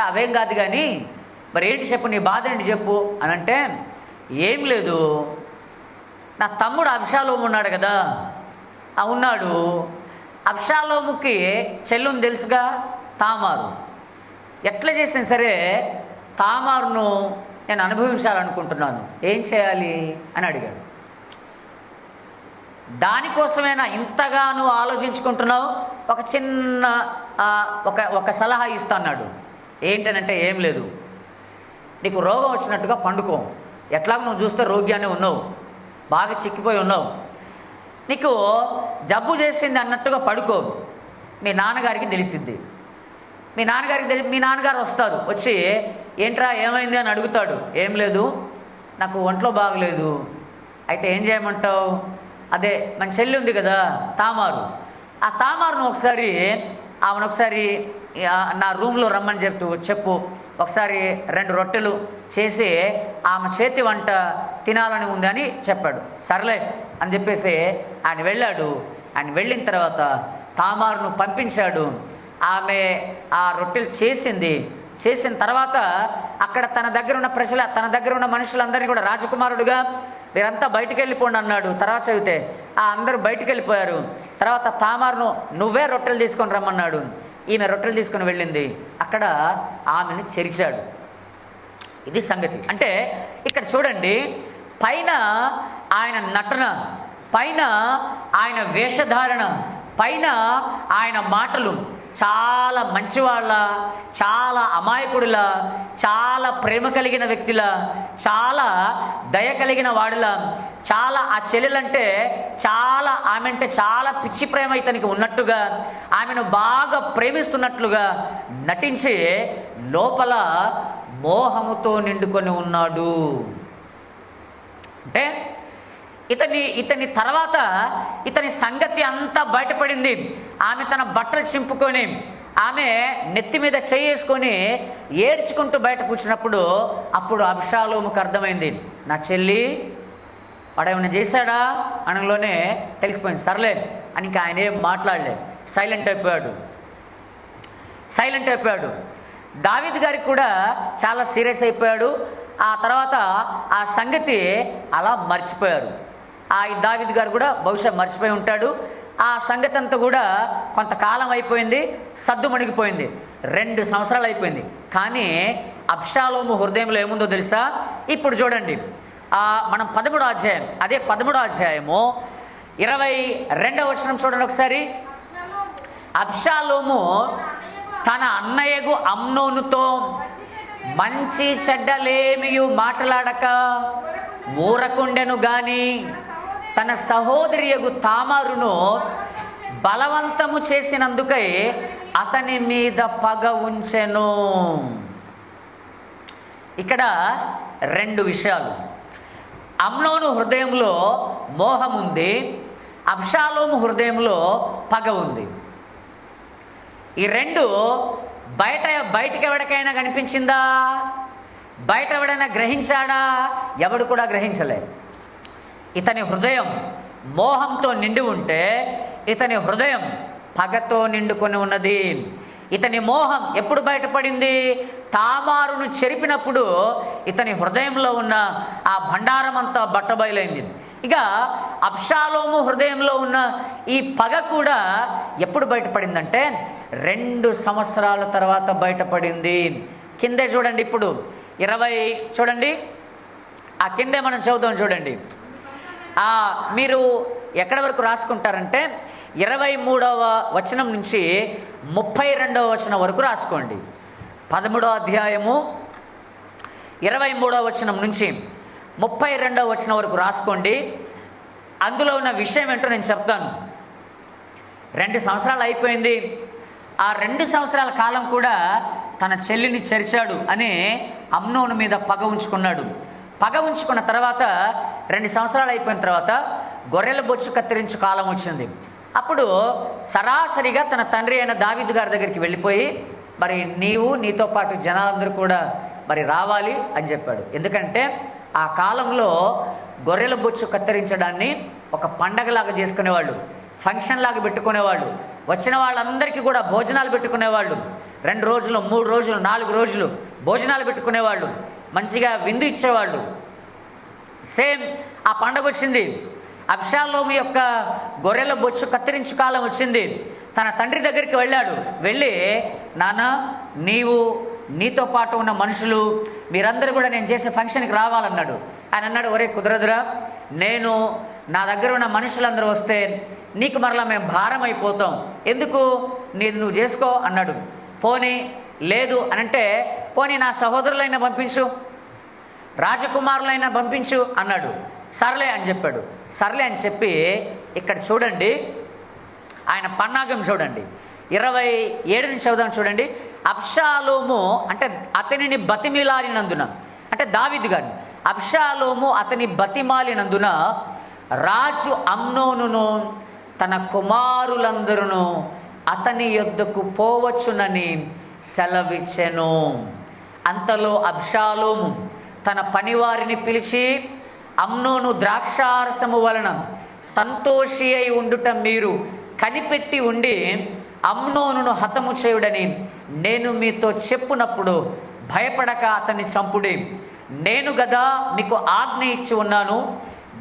అవేం కాదు కానీ మరి ఏంటి చెప్పు, నీ బాధ ఏంటి చెప్పు అని అంటే, ఏం లేదు, నా తమ్ముడు అబ్షాలోము ఉన్నాడు కదా, ఉన్నాడు, అబ్షాలోముకి చెల్లుని తెలుసుగా, తామారు. ఎట్లా చేసినా సరే తామారును నేను అనుభవించాలనుకుంటున్నాను, ఏం చేయాలి అని అడిగాడు. దానికోసమేనా ఇంతగానో ఆలోచించుకుంటున్నావు? ఒక చిన్న ఒక సలహా ఇస్తాన్నాడు. ఏంటనంటే, ఏం లేదు, నీకు రోగం వచ్చినట్టుగా పండుకో, ఎట్లాగో నువ్వు చూస్తే రోగ్యాన్ని ఉన్నావు, బాగా చిక్కిపోయి ఉన్నావు, నీకు జబ్బు చేసింది అన్నట్టుగా పడుకో, మీ నాన్నగారికి తెలిసిద్ది. మీ నాన్నగారు వస్తారు, వచ్చి ఏంట్రా ఏమైంది అని అడుగుతాడు. ఏం లేదు, నాకు ఒంట్లో బాగలేదు. అయితే ఏం చేయమంటావు? అదే మన చెల్లి ఉంది కదా తామారు, ఆ తామారును ఒకసారి నా రూమ్లో రమ్మని చెప్పు, ఒకసారి 2 రొట్టెలు చేసి ఆమె చేతి వంట తినాలని ఉంది అని చెప్పాడు. సర్లే అని చెప్పేసి ఆయన వెళ్ళాడు. ఆయన వెళ్ళిన తర్వాత తామారును పంపించాడు. ఆమె ఆ రొట్టెలు చేసిన తర్వాత అక్కడ తన దగ్గర ఉన్న మనుషులందరినీ కూడా, రాజకుమారుడుగా మీరంతా బయటికి వెళ్ళిపోండి అన్నాడు. తర్వాత చదివితే అందరూ బయటికి వెళ్ళిపోయారు. తర్వాత తామారును నువ్వే రొట్టెలు తీసుకొని రమ్మన్నాడు. ఈమె రొట్టెలు తీసుకొని వెళ్ళింది. అక్కడ ఆమెను చెరిచాడు. ఇది సంగతి. అంటే ఇక్కడ చూడండి, పైన ఆయన నటన, పైన ఆయన వేషధారణ, పైన ఆయన మాటలు చాలా మంచివాళ్ళ, చాలా అమాయకుడిలా, చాలా ప్రేమ కలిగిన వ్యక్తిలా, చాలా దయ కలిగిన వాడిలా, చాలా ఆ చెల్లెలంటే ఆమె అంటే చాలా పిచ్చి ప్రేమ ఇతనికి ఉన్నట్టుగా, ఆమెను బాగా ప్రేమిస్తున్నట్లుగా నటించి లోపల మోహముతో నిండుకొని ఉన్నాడు. అంటే ఇతని తర్వాత ఇతని సంగతి అంతా బయటపడింది. ఆమె తన బట్టలు చింపుకొని ఆమె నెత్తి మీద చేసుకొని ఏడ్చుకుంటూ బయట కూర్చున్నప్పుడు అప్పుడు అబ్షాలోముకు అర్థమైంది, నా చెల్లి వాడేమైనా చేశాడా అనలోనే తెలిసిపోయింది. సర్లే అని ఇంకా ఆయన ఏం మాట్లాడలే, సైలెంట్ అయిపోయాడు. దావీదు గారికి కూడా చాలా సీరియస్ అయిపోయాడు. ఆ తర్వాత ఆ సంగతి అలా మర్చిపోయారు. ఆ దావీదు గారు కూడా బహుశా మర్చిపోయి ఉంటాడు. ఆ సంగతి అంతా కూడా కొంతకాలం అయిపోయింది, సద్దు మణిగిపోయింది. 2 సంవత్సరాలు అయిపోయింది. కానీ అబ్షాలోము హృదయంలో ఏముందో తెలుసా? ఇప్పుడు చూడండి, మనం 13వ అధ్యాయం, అదే 13వ అధ్యాయము 22వ వచనం చూడండి ఒకసారి. అబ్షాలోము తన అన్నయ్యకు అమ్నోనుతో మంచి చెడ్డలేమియు మాట్లాడక ఊరకుండెను గాని తన సహోదరియగు తామారును బలవంతము చేసినందుకై అతని మీద పగ ఉంచెను. ఇక్కడ 2 విషయాలు. అమ్నోను హృదయంలో మోహం ఉంది, అబ్షాలోము హృదయంలో పగ ఉంది. ఈ 2 బయటికి ఎవరికైనా కనిపించిందా? బయట ఎవడైనా గ్రహించాడా? ఎవడు కూడా గ్రహించలేదు. ఇతని హృదయం మోహంతో నిండి ఉంటే ఇతని హృదయం పగతో నిండుకొని ఉన్నది. ఇతని మోహం ఎప్పుడు బయటపడింది? తామారును చెరిపినప్పుడు ఇతని హృదయంలో ఉన్న ఆ భండారం అంతా బట్టబయలైంది. ఇక అబ్షాలోము హృదయంలో ఉన్న ఈ పగ కూడా ఎప్పుడు బయటపడిందంటే 2 సంవత్సరాల తర్వాత బయటపడింది. కిందే చూడండి, ఇప్పుడు 20 చూడండి, ఆ కిందే మనం చదువుతాం చూడండి. మీరు ఎక్కడి వరకు రాసుకుంటారంటే 23వ వచనం నుంచి 32వ వచనం వరకు రాసుకోండి. 13వ అధ్యాయము 23వ వచనం నుంచి 32వ వచనం వరకు రాసుకోండి. అందులో ఉన్న విషయం ఏంటో నేను చెప్తాను. 2 సంవత్సరాలు అయిపోయింది. ఆ 2 సంవత్సరాల కాలం కూడా తన చెల్లిని చెరిచాడు అని అమ్నోను మీద పగ ఉంచుకున్నాడు. పగ ఉంచుకున్న తర్వాత 2 సంవత్సరాలు అయిపోయిన తర్వాత గొర్రెల బొచ్చు కత్తిరించు కాలం వచ్చింది. అప్పుడు సరాసరిగా తన తండ్రి అయిన దావీదు గారి దగ్గరికి వెళ్ళిపోయి, మరి నీతో పాటు జనాలందరూ కూడా మరి రావాలి అని చెప్పాడు. ఎందుకంటే ఆ కాలంలో గొర్రెల బొచ్చు కత్తిరించడాన్ని ఒక పండగలాగా చేసుకునేవాళ్ళు, ఫంక్షన్ లాగా పెట్టుకునేవాళ్ళు. వచ్చిన వాళ్ళందరికీ కూడా భోజనాలు పెట్టుకునేవాళ్ళు. 2 రోజులు, 3 రోజులు, 4 రోజులు భోజనాలు పెట్టుకునేవాళ్ళు. మంచిగా విందు ఇచ్చేవాళ్ళు. సేమ్ ఆ పండగ వచ్చింది. అబ్షాలోము యొక్క గొర్రెల బొచ్చు కత్తిరించు కాలం వచ్చింది. తన తండ్రి దగ్గరికి వెళ్ళాడు. వెళ్ళి, నాన్న, నీతో పాటు ఉన్న మనుషులు మీరందరూ కూడా నేను చేసే ఫంక్షన్కి రావాలన్నాడు. ఆయన అన్నాడు, ఒరే కుదరదురా, నా దగ్గర ఉన్న మనుషులందరూ వస్తే నీకు మరలా మేము భారం అయిపోతాం, ఎందుకు, నువ్వు చేసుకో అన్నాడు. పోనీ లేదు అనంటే, పోనీ నా సహోదరులైనా పంపించు, రాజకుమారులైనా పంపించు అన్నాడు. సర్లే అని చెప్పాడు. సర్లే అని చెప్పి ఇక్కడ చూడండి, ఆయన పన్నాగం చూడండి, 27 నుంచి చదువుదాం చూడండి. అబ్షాలోము అంటే అతనిని బతిమిలాడినందున, అంటే దావీదు గారిని, అబ్షాలోము అతని బతిమాలినందున రాజు అమ్నోనును తన కుమారులందరూ అతని యొద్దకు పోవచ్చునని సెలవిచ్చెను. అంతలో అబ్షాలోము తన పనివారిని పిలిచి, అమ్నోను ద్రాక్షారసము వలన సంతోషి అయి ఉండుట మీరు కనిపెట్టి ఉండి అమ్నోనును హతము చేయుడని నేను మీతో చెప్పునప్పుడు భయపడక అతన్ని చంపుడి. నేను గదా మీకు ఆజ్ఞ ఇచ్చి ఉన్నాను,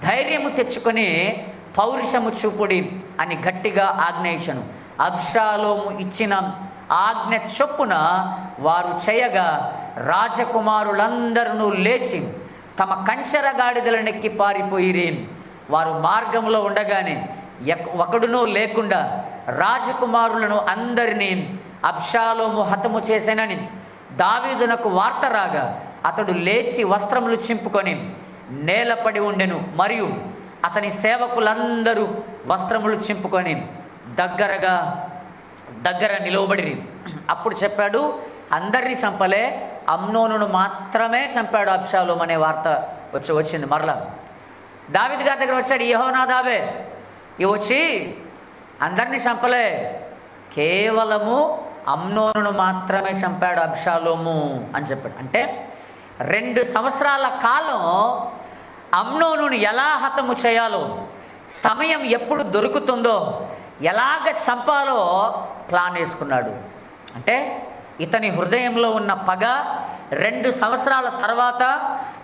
ధైర్యము తెచ్చుకొని పౌరుషము చూపుడి అని గట్టిగా ఆజ్ఞ ఇచ్చాను. అబ్షాలోము ఇచ్చిన ఆజ్ఞ చొప్పున వారు చేయగా రాజకుమారులందరూ లేచి తమ కంచెర గాడిదలనెక్కి పారిపోయిరి. వారు మార్గంలో ఉండగానే ఒకడునూ లేకుండా రాజకుమారులను అందరినీ అబ్షాలోము హతము చేశానని దావీదునకు వార్త రాగా అతడు లేచి వస్త్రములు చింపుకొని నేలపడి ఉండెను. మరియు అతని సేవకులందరూ వస్త్రములు చింపుకొని దగ్గర నిలవబడిరి. అప్పుడు చెప్పాడు, అందరినీ చంపలే, అమ్నోనును మాత్రమే చంపాడు అబ్షాలోము అనే వార్త వచ్చింది. మరలా దావీదు గారి దగ్గర వచ్చాడు యెహోనాదాబే, వచ్చి అందరినీ చంపలే, కేవలము అమ్నోనును మాత్రమే చంపాడు అబ్షాలోము అని చెప్పాడు. అంటే 2 సంవత్సరాల కాలం అమ్నోనును ఎలా హతము చేయాలో, సమయం ఎప్పుడు దొరుకుతుందో, ఎలాగ చంపాలో ప్లాన్ వేసుకున్నాడు. అంటే ఇతని హృదయంలో ఉన్న పగ 2 సంవత్సరాల తర్వాత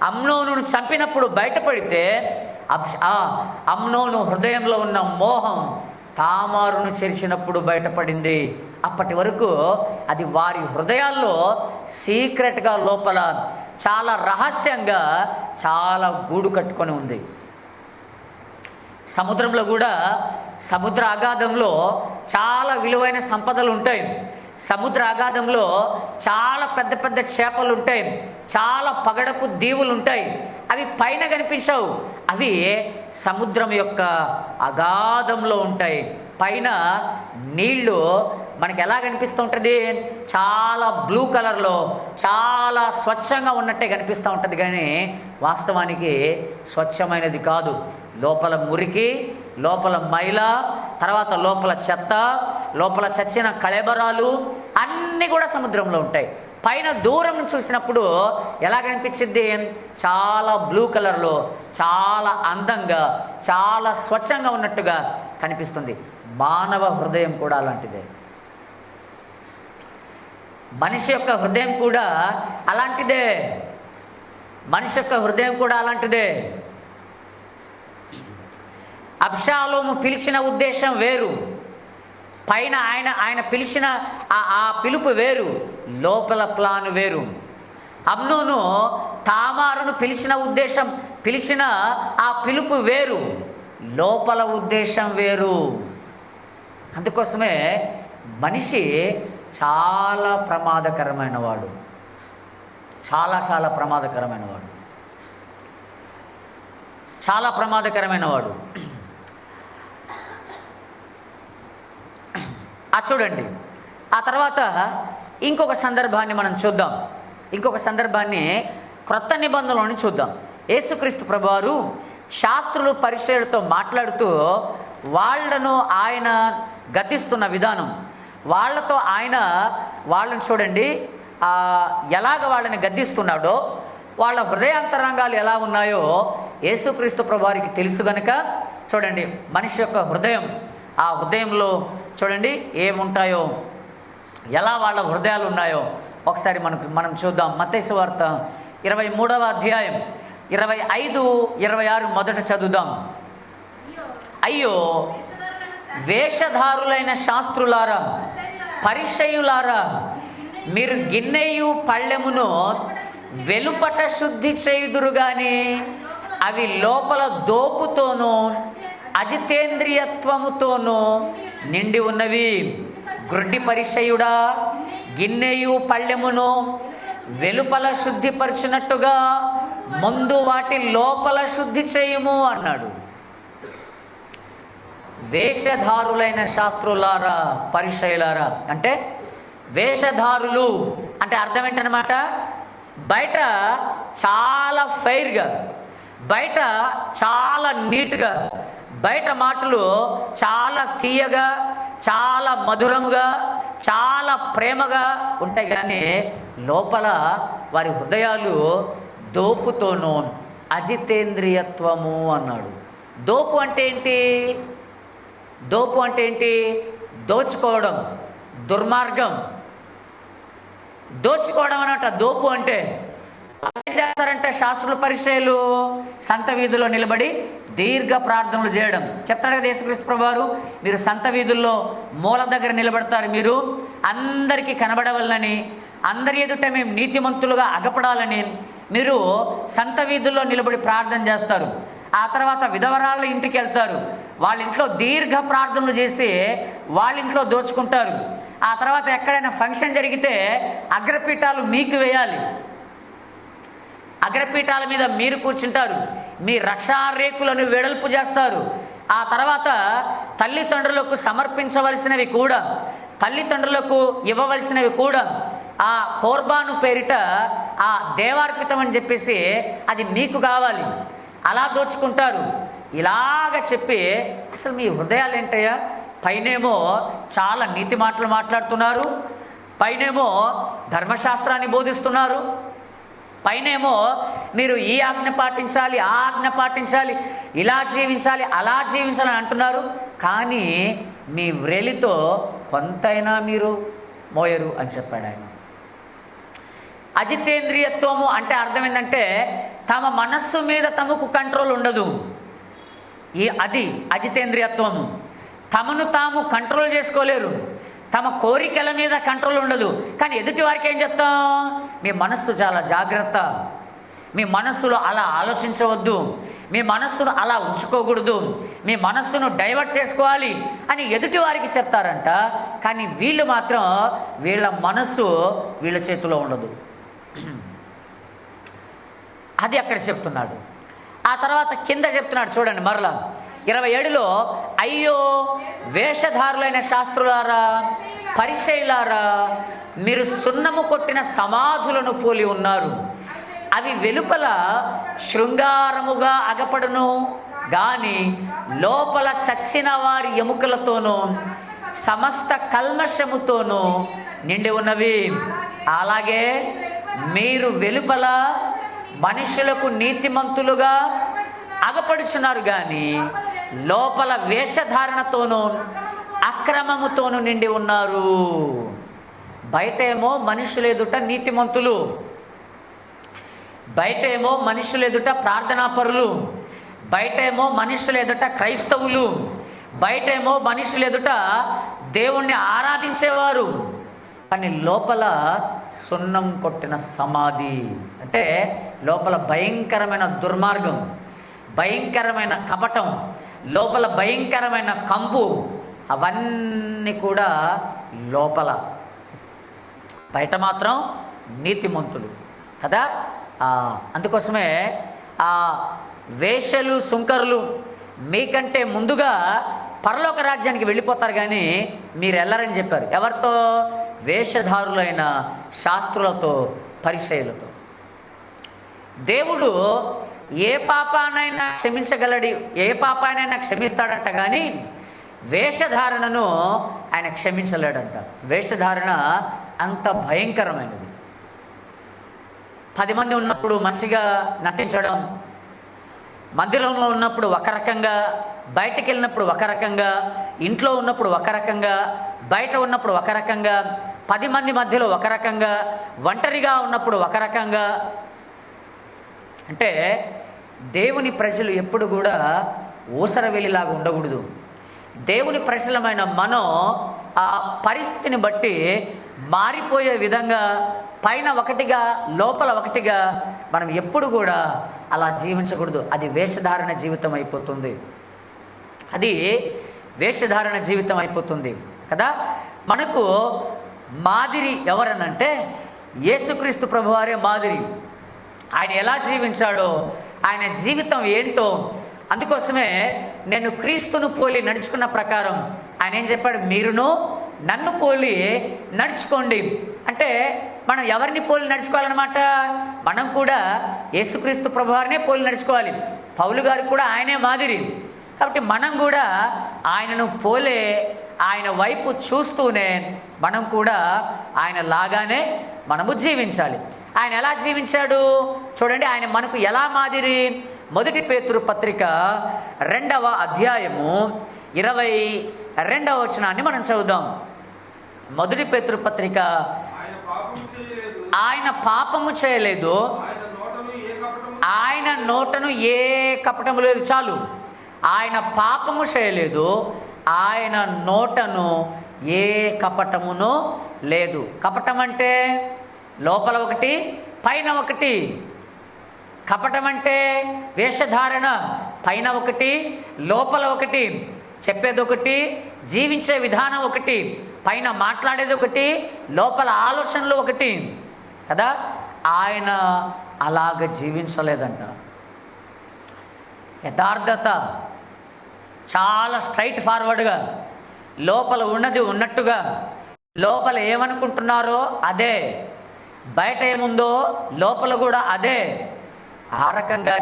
అమ్నోనును చంపినప్పుడు బయటపడితే అమ్నోను హృదయంలో ఉన్న మోహం తామారును చెరిచినప్పుడు బయటపడింది. అప్పటి వరకు అది వారి హృదయాల్లో సీక్రెట్గా, లోపల చాలా రహస్యంగా, చాలా గూడు కట్టుకొని ఉంది. సముద్రంలో కూడా, సముద్ర అగాధంలో చాలా విలువైన సంపదలు ఉంటాయి. సముద్ర అగాధంలో చాలా పెద్ద పెద్ద చేపలు ఉంటాయి, చాలా పగడపు దీవులు ఉంటాయి. అవి పైన కనిపించవు, అవి సముద్రం యొక్క అగాధంలో ఉంటాయి. పైన నీళ్లు మనకి ఎలా కనిపిస్తూ ఉంటుంది, చాలా బ్లూ కలర్లో చాలా స్వచ్ఛంగా ఉన్నట్టే కనిపిస్తూ ఉంటుంది, కానీ వాస్తవానికి స్వచ్ఛమైనది కాదు. లోపల మురికి, లోపల మైల, తర్వాత లోపల చెత్త, లోపల చచ్చిన కళేబరాలు అన్నీ కూడా సముద్రంలో ఉంటాయి. పైన దూరం నుంచి చూసినప్పుడు ఎలా కనిపించింది, చాలా బ్లూ కలర్లో చాలా అందంగా, చాలా స్వచ్ఛంగా ఉన్నట్టుగా కనిపిస్తుంది. మానవ హృదయం కూడా అలాంటిదే. మనిషి యొక్క హృదయం కూడా అలాంటిదే. మనిషి యొక్క హృదయం కూడా అలాంటిదే. అబ్షాలోము పిలిచిన ఉద్దేశం వేరు, పైన ఆయన పిలిచిన ఆ పిలుపు వేరు, లోపల ప్లాన్ వేరు. అమ్నోను తామారును పిలిచిన ఉద్దేశం, పిలిచిన ఆ పిలుపు వేరు, లోపల ఉద్దేశం వేరు. అందుకోసమే మనిషి చాలా ప్రమాదకరమైన వాడు, చాలా చాలా ప్రమాదకరమైన వాడు, చాలా ప్రమాదకరమైన వాడు. చూడండి, ఆ తర్వాత ఇంకొక సందర్భాన్ని మనం చూద్దాం. ఇంకొక సందర్భాన్ని క్రొత్త నిబంధనలోని చూద్దాం. యేసుక్రీస్తు ప్రభువారు శాస్త్రులు పరిచయులతో మాట్లాడుతూ వాళ్లను ఆయన గతిస్తున్న విధానం, వాళ్ళతో ఆయన వాళ్ళని చూడండి ఎలాగ వాళ్ళని గద్దిస్తున్నాడో, వాళ్ళ హృదయాంతరంగాలు ఎలా ఉన్నాయో యేసుక్రీస్తు ప్రభువారికి తెలుసు గనుక చూడండి, మనిషి యొక్క హృదయం, ఆ హృదయంలో చూడండి ఏముంటాయో, ఎలా వాళ్ళ హృదయాలు ఉన్నాయో ఒకసారి మనం చూద్దాం. మత్తయి సువార్త 23వ అధ్యాయం 25, 26 మొదట చదువుదాం. అయ్యో వేషధారులైన శాస్త్రులారా, పరిసయ్యులారా, మీరు గిన్నెయు పళ్ళెమును వెలుపట శుద్ధి చేయుదురు గాని అవి లోపల దోపుతోనూ అజితేంద్రియత్వముతోనూ నిండి ఉన్నవి. గ్రుడ్డి పరిసయ్యుడా, గిన్నెయు పళ్ళెమును వెలుపల శుద్ధిపరిచినట్టుగా ముందు వాటి లోపల శుద్ధి చేయుము అన్నాడు. వేషధారులైన శాస్త్రులారా, పరిసయ్యులారా అంటే వేషధారులు అంటే అర్థం ఏంటన్నమాట, బయట చాలా ఫెయిర్గా, బయట చాలా నీట్గా, బయట మాటలు చాలా తీయగా, చాలా మధురముగా, చాలా ప్రేమగా ఉంటాయి, కానీ లోపల వారి హృదయాలు దోపుతోనూ అజితేంద్రియత్వము అన్నాడు. దోపు అంటే ఏంటి? దోపు అంటే ఏంటి? దోచుకోవడం, దుర్మార్గం, దోచుకోవడం అన్నమాట దోపు అంటే. ఏం చేస్తారంటే శాస్త్రుల పరిచయాలు సంత వీధుల్లో నిలబడి దీర్ఘ ప్రార్థనలు చేయడం. చెప్తాడు కదా యేసుక్రీస్తు ప్రభువారు, మీరు సంత వీధుల్లో మూల దగ్గర నిలబడతారు, మీరు అందరికీ కనబడవాలని, అందరి ఎదుట మేము నీతిమంతులుగా అగపడాలని మీరు సంత వీధుల్లో నిలబడి ప్రార్థన చేస్తారు. ఆ తర్వాత విధవరాళ్ళ ఇంటికి వెళ్తారు, వాళ్ళ ఇంట్లో దీర్ఘ ప్రార్థనలు చేసి వాళ్ళ ఇంట్లో దోచుకుంటారు. ఆ తర్వాత ఎక్కడైనా ఫంక్షన్ జరిగితే అగ్రపీఠాలు మీకు వేయాలి, అగ్రపీఠాల మీద మీరు కూర్చుంటారు, మీ రక్షారేకులను వెడల్పు చేస్తారు. ఆ తర్వాత తల్లిదండ్రులకు సమర్పించవలసినవి కూడా, తల్లిదండ్రులకు ఇవ్వవలసినవి కూడా ఆ కోర్బాను పేరిట ఆ దేవార్పితం అని చెప్పేసి అది మీకు కావాలి, అలా దోచుకుంటారు. ఇలాగ చెప్పి అసలు మీ హృదయాలు ఏంటయ్యా, పైనేమో చాలా నీతి మాటలు మాట్లాడుతున్నారు, పైనేమో ధర్మశాస్త్రాన్ని బోధిస్తున్నారు, పైనేమో మీరు ఈ ఆజ్ఞ పాటించాలి, ఆ ఆజ్ఞ పాటించాలి, ఇలా జీవించాలి, అలా జీవించాలని అంటున్నారు. కానీ మీ వ్రేలితో కొంతైనా మీరు మోయరు అని చెప్పాడు ఆయన. అజితేంద్రియత్వము అంటే అర్థం ఏంటంటే తమ మనస్సు మీద తమకు కంట్రోల్ ఉండదు. అది అజితేంద్రియత్వము. తమను తాము కంట్రోల్ చేసుకోలేరు, తమ కోరికల మీద కంట్రోల్ ఉండదు. కానీ ఎదుటి వారికి ఏం చెప్తాం? మీ మనస్సు చాలా జాగ్రత్త, మీ మనస్సులో అలా ఆలోచించవద్దు, మీ మనస్సును అలా ఉంచుకోకూడదు, మీ మనస్సును డైవర్ట్ చేసుకోవాలి అని ఎదుటి వారికి చెప్తారంట. కానీ వీళ్ళు మాత్రం వీళ్ళ మనస్సు వీళ్ళ చేతిలో ఉండదు. అది అక్కడ చెప్తున్నాడు. ఆ తర్వాత కింద చెప్తున్నాడు చూడండి మరలా 27లో, అయ్యో వేషధారులైన శాస్త్రులారా, పరిసయ్యులారా, మీరు సున్నము కొట్టిన సమాధులను పోలి ఉన్నారు. అవి వెలుపల శృంగారముగా అగపడును గాని లోపల చచ్చిన వారి ఎముకలతోనూ సమస్త కల్మషముతోనూ నిండి ఉన్నవి. అలాగే మీరు వెలుపల మనుషులకు నీతిమంతులుగా అగపడుచున్నారు కానీ లోపల వేషధారణతోనూ అక్రమముతోనూ నిండి ఉన్నారు. బయటేమో మనుషులు ఎదుట నీతిమంతులు, బయటేమో మనుషులు ఎదుట ప్రార్థనాపరులు, బయటేమో మనుషులు ఎదుట క్రైస్తవులు, బయటేమో మనుషులు ఎదుట దేవుణ్ణి ఆరాధించేవారు. కానీ లోపల సున్నం కొట్టిన సమాధి అంటే లోపల భయంకరమైన దుర్మార్గం, భయంకరమైన కపటం, లోపల భయంకరమైన కంపు, అవన్నీ కూడా లోపల. బయట మాత్రం నీతిమంతులు కదా. అందుకోసమే ఆ వేశ్యలు సుంకరులు మీకంటే ముందుగా పరలోక రాజ్యానికి వెళ్ళిపోతారు కానీ మీరు వెళ్ళరని చెప్పారు. ఎవరితో? వేషధారులైన శాస్త్రులతో, పరిసయ్యులతో. దేవుడు ఏ పాపానైనా క్షమించగలడు, ఏ పాపానైనా క్షమిస్తాడంట, కానీ వేషధారణను ఆయన క్షమించలేడంట. వేషధారణ అంత భయంకరమైనది. 10 మంది ఉన్నప్పుడు మంచిగా నటించడం, మందిరంలో ఉన్నప్పుడు ఒక రకంగా, బయటకు వెళ్ళినప్పుడు ఒక రకంగా, ఇంట్లో ఉన్నప్పుడు ఒక రకంగా, బయట ఉన్నప్పుడు ఒక రకంగా, 10 మంది మధ్యలో ఒక రకంగా, ఒంటరిగా ఉన్నప్పుడు ఒక రకంగా. అంటే దేవుని ప్రజలు ఎప్పుడు కూడా ఊసరవెల్లిలాగా ఉండకూడదు. దేవుని ప్రజలమైన మనం ఆ పరిస్థితిని బట్టి మారిపోయే విధంగా పైన ఒకటిగా లోపల ఒకటిగా మనం ఎప్పుడు కూడా అలా జీవించకూడదు. అది వేషధారణ జీవితం అయిపోతుంది, అది వేషధారణ జీవితం అయిపోతుంది కదా. మనకు మాదిరి ఎవరనంటే యేసుక్రీస్తు ప్రభువారే మాదిరి. ఆయన ఎలా జీవించాడో, ఆయన జీవితం ఏంటో, అందుకోసమే నేను క్రీస్తును పోలి నడుచుకున్న ప్రకారం ఆయన ఏం చెప్పాడు? మీరును నన్ను పోలి నడుచుకోండి. అంటే మనం ఎవరిని పోలి నడుచుకోవాలన్నమాట? మనం కూడా యేసుక్రీస్తు ప్రభువారినే పోలి నడుచుకోవాలి. పౌలు గారికి కూడా ఆయనే మాదిరి. కాబట్టి మనం కూడా ఆయనను పోలే, ఆయన వైపు చూస్తూనే మనం కూడా ఆయన లాగానే మనము జీవించాలి. ఆయన ఎలా జీవించాడు చూడండి. ఆయన మనకు ఎలా మాదిరి? 1 పేతురు పత్రిక 2వ అధ్యాయము 22వ వచనాన్ని మనం చదువుదాం. 1 పేతురు పత్రిక, ఆయన పాపము చేయలేదు, ఆయన నోటను ఏ కపటము లేదు. చాలు, ఆయన పాపము చేయలేదు, ఆయన నోటను ఏ కపటమును లేదు. కపటం అంటే లోపల ఒకటి, పైన ఒకటి. కపటం అంటే వేషధారణ, పైన ఒకటి, లోపల ఒకటి. చెప్పేది ఒకటి, జీవించే విధానం ఒకటి. పైన మాట్లాడేది ఒకటి, లోపల ఆలోచనలు ఒకటి కదా. ఆయన అలాగ జీవించలేదంట. యథార్థత, చాలా స్ట్రైట్ ఫార్వర్డ్గా, లోపల ఉన్నది ఉన్నట్టుగా, లోపల ఏమనుకుంటున్నారో అదే, బయట ఏముందో లోపల కూడా అదే. ఆ రకంగా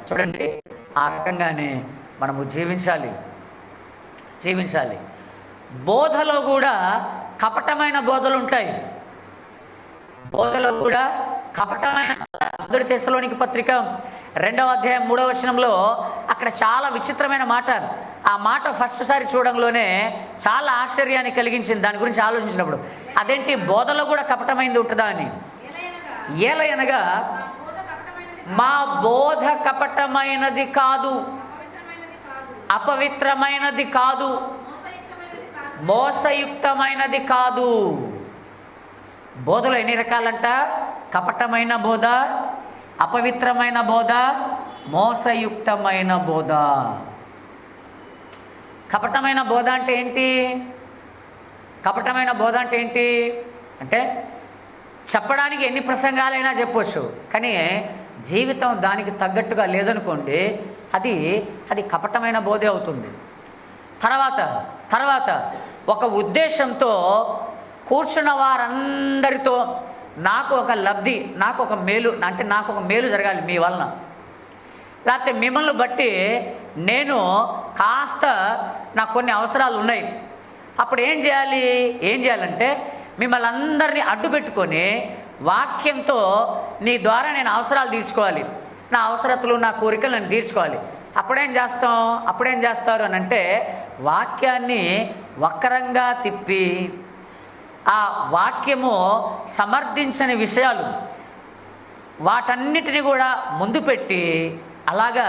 చూడండి, ఆ రకంగానే మనము జీవించాలి. బోధలో కూడా కపటమైన బోధలు ఉంటాయి. బోధలో కూడా కపటమైన. మొదటి తెస్సలోనికి పత్రిక 2వ అధ్యాయం 3వ వచనంలో అక్కడ చాలా విచిత్రమైన మాట. ఆ మాట ఫస్ట్ సారి చూడంలోనే చాలా ఆశ్చర్యాన్ని కలిగించింది. దాని గురించి ఆలోచించినప్పుడు అదేంటి బోధలో కూడా కపటమైంది ఉంటుందా అని. ఏలయనగా మా బోధ కపటమైనది కాదు, అపవిత్రమైనది కాదు, మోసయుక్తమైనది కాదు. బోధలో ఎన్ని రకాలంట? కపటమైన బోధ, అపవిత్రమైన బోధ, మోసయుక్తమైన బోధ. కపటమైన బోధ అంటే ఏంటి? కపటమైన బోధ అంటే ఏంటి అంటే చెప్పడానికి ఎన్ని ప్రసంగాలైనా చెప్పవచ్చు, కానీ జీవితం దానికి తగ్గట్టుగా లేదనుకోండి, అది కపటమైన బోధే అవుతుంది. తర్వాత ఒక ఉద్దేశంతో కూర్చున్న వారందరితో నాకు ఒక లబ్ధి, నాకు ఒక మేలు, అంటే నాకు ఒక మేలు జరగాలి మీ వలన, లేకపోతే మిమ్మల్ని బట్టి నేను కాస్త నాకు కొన్ని అవసరాలు ఉన్నాయి. అప్పుడు ఏం చేయాలంటే మిమ్మల్ని అందరినీ అడ్డు పెట్టుకొని వాక్యంతో నీ ద్వారా నేను అవసరాలు తీర్చుకోవాలి, నా అవసరతలు నా కోరికలు నేను తీర్చుకోవాలి. అప్పుడేం చేస్తారు అని అంటే వాక్యాన్ని వక్రంగా తిప్పి ఆ వాక్యము సమర్థించని విషయాలు వాటన్నిటిని కూడా ముందు పెట్టి అలాగా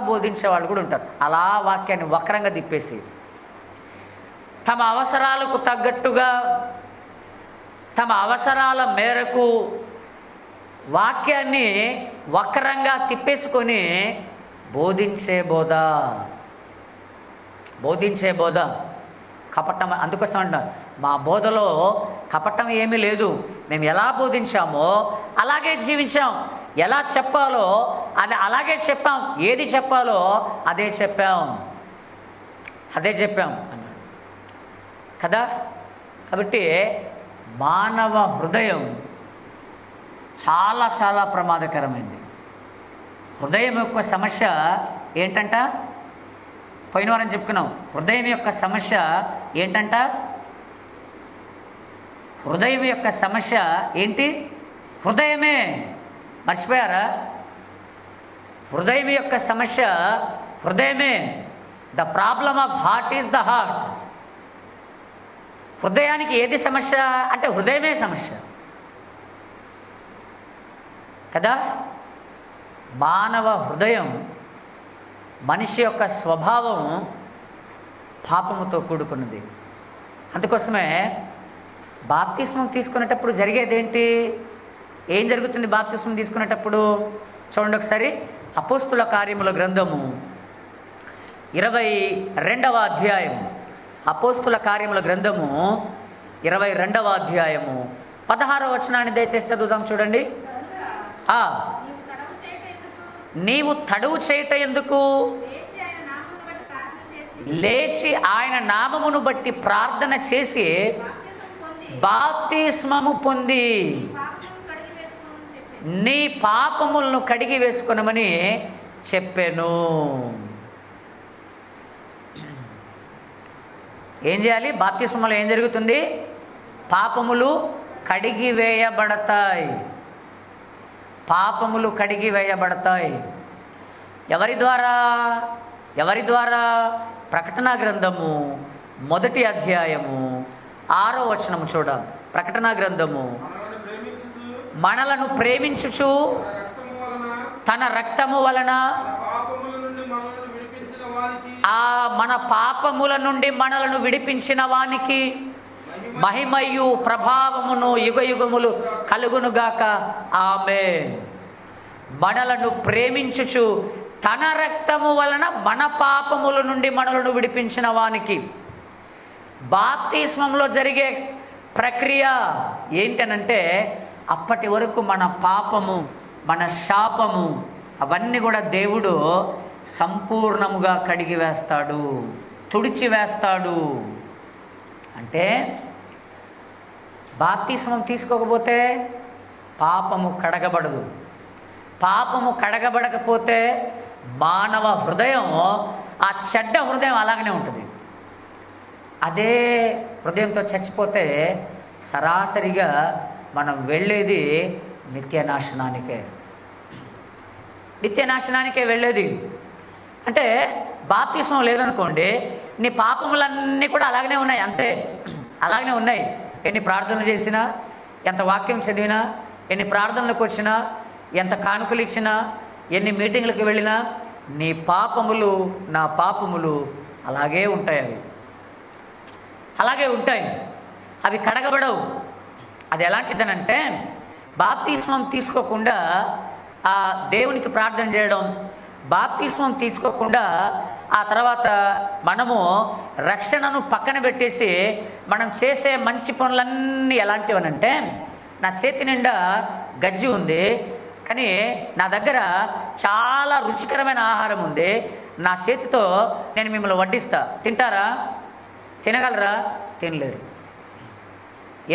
బోధించే వాళ్ళు కూడా ఉంటారు. అలా వాక్యాన్ని వక్రంగా తిప్పేసి తమ అవసరాలకు తగ్గట్టుగా తమ అవసరాల మేరకు వాక్యాన్ని వక్రంగా తిప్పేసుకొని బోధించే బోధ కపటం. అందుకోసం అంటారు మా బోధలో కపటం ఏమీ లేదు, మేము ఎలా బోధించామో అలాగే జీవించాం, ఎలా చెప్పాలో అలాగే చెప్పాం, ఏది చెప్పాలో అదే చెప్పాం అన్నాడు కదా. కాబట్టి మానవ హృదయం చాలా చాలా ప్రమాదకరమైంది. హృదయం యొక్క సమస్య ఏంటంట? పోయిన వారం చెప్పుకున్నాం. హృదయం యొక్క సమస్య ఏంటంట? హృదయం యొక్క సమస్య ఏంటి? హృదయమే. మర్చిపోయారా? హృదయం యొక్క సమస్య హృదయమే. The problem of heart is the heart. హృదయానికి ఏది సమస్య అంటే హృదయమే సమస్య కదా. మానవ హృదయం, మనిషి యొక్క స్వభావం పాపముతో కూడుకున్నది. అందుకోసమే బాప్తిస్మం తీసుకునేటప్పుడు జరిగేదేంటి? ఏం జరుగుతుంది బాప్తిస్మం తీసుకునేటప్పుడు? చూడండి ఒకసారి. అపోస్తుల కార్యముల గ్రంథము 22వ అధ్యాయము. అపోస్తుల కార్యముల గ్రంథము 22వ అధ్యాయము 16వ వచనాన్ని దయచేసి చదువుదాం. చూడండి. నీవు తడువు చేయుట ఎందుకు? లేచి ఆయన నామమును బట్టి ప్రార్థన చేసి బాప్తిస్మము పొంది నీ పాపములను కడిగి వేసుకొనమని చెప్పాను. ఏం చేయాలి? బాప్తిస్మములో ఏం జరుగుతుంది? పాపములు కడిగి వేయబడతాయి. పాపములు కడిగి వేయబడతాయి. ఎవరి ద్వారా? ప్రకటనా గ్రంథము 1వ అధ్యాయము 6వ వచనము చూడాలి. ప్రకటనా గ్రంథము. మనలను ప్రేమించుచు తన రక్తము వలన మన పాపముల నుండి మనలను విడిపించిన వానికి మహిమయు ప్రభావమును యుగయుగములు కలుగునుగాక. ఆమేన్. మనలను ప్రేమించుచు తన రక్తము వలన మన పాపముల నుండి మనలను విడిపించిన వానికి. బాప్తిస్మంలో జరిగే ప్రక్రియ ఏంటనంటే అప్పటి వరకు మన పాపము, మన శాపము అవన్నీ కూడా దేవుడు సంపూర్ణముగా కడిగి వేస్తాడు, తుడిచి వేస్తాడు. అంటే బాప్తిస్మం తీసుకోకపోతే పాపము కడగబడదు. పాపము కడగబడకపోతే మానవ హృదయం, ఆ చెడ్డ హృదయం అలాగనే ఉంటుంది. అదే హృదయంతో చచ్చిపోతే సరాసరిగా మనం వెళ్ళేది నిత్యనాశనానికే. నిత్యనాశనానికే వెళ్ళేది. అంటే బాప్తిస్మం లేదనుకోండి, నీ పాపములన్నీ కూడా అలాగనే ఉన్నాయి, అంతే అలాగనే ఉన్నాయి. ఎన్ని ప్రార్థనలు చేసినా, ఎంత వాక్యం చదివినా, ఎన్ని ప్రార్థనలకు వచ్చినా, ఎంత కానుకలు ఇచ్చినా, ఎన్ని మీటింగ్లకు వెళ్ళినా, నీ పాపములు నా పాపములు అలాగే ఉంటాయి. అవి అలాగే ఉంటాయి, అవి కడగబడవు. అది ఎలాంటిదనంటే, బాప్తిస్మం తీసుకోకుండా ఆ దేవునికి ప్రార్థన చేయడం, బాప్తిస్మం తీసుకోకుండా ఆ తర్వాత మనము రక్షణను పక్కన పెట్టేసి మనం చేసే మంచి పనులన్నీ ఎలాంటివనంటే, నా చేతి నిండా గజ్జి ఉంది, కానీ నా దగ్గర చాలా రుచికరమైన ఆహారం ఉంది, నా చేతితో నేను మిమ్మల్ని వడ్డిస్తా, తింటారా? తినగలరా? తినలేరు.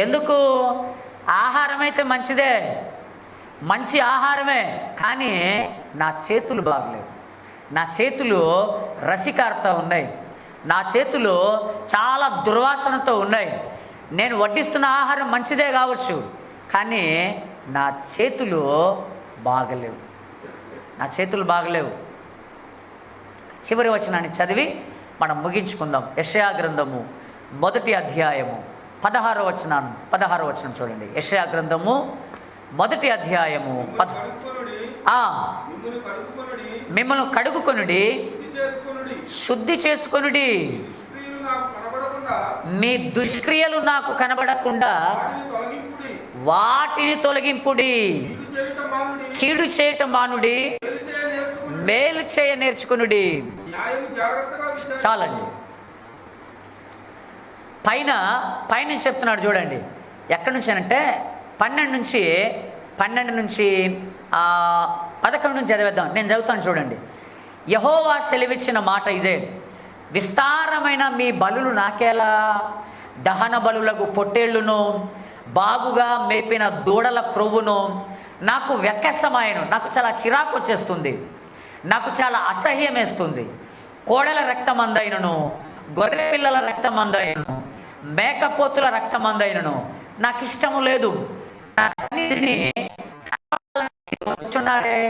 ఎందుకు? ఆహారం అయితే మంచిదే, మంచి ఆహారమే, కానీ నా చేతులు బాగలేవు. నా చేతులు రసికార్త ఉన్నాయి, నా చేతులు చాలా దుర్వాసనతో ఉన్నాయి. నేను వడ్డిస్తున్న ఆహారం మంచిదే కావచ్చు, కానీ నా చేతులు బాగలేవు, నా చేతులు బాగలేవు. చివరి వచనాన్ని చదివి మనం ముగించుకుందాం. యెషయా గ్రంథము 1వ అధ్యాయము 16వ వచనం చూడండి. యెషయా గ్రంథము 1వ అధ్యాయము మిమ్మల్ని కడుగుకొనుడి, శుద్ధి చేసుకొనుడి, మీ దుష్క్రియలు నాకు కనబడకుండా వాటిని తొలగింపుడి, కీడు చేయటం మానుడి, మేలు చేయ నేర్చుకునుడి. చాలండి. పైన చెప్తున్నాడు చూడండి. ఎక్కడి నుంచి అంటే 12 నుంచి 11 నుంచి చదివేద్దాం. నేను చదువుతాను చూడండి. యెహోవా సెలవిచ్చిన మాట ఇదే: విస్తారమైన మీ బలులు నాకేలా, దహన బలులకు పొట్టేళ్లును, బాగుగా మేపిన దూడల క్రొవ్వును నాకు వెక్కసమాయను. నాకు చాలా చిరాకు వచ్చేస్తుంది, నాకు చాలా అసహ్యం వేస్తుంది. కోడల రక్తమందైనను, గొర్రె పిల్లల రక్తమందైనను, మేకపోతుల రక్తమందైనను నాకు ఇష్టము లేదు. నా సన్నిధిని వచ్చున్నారే,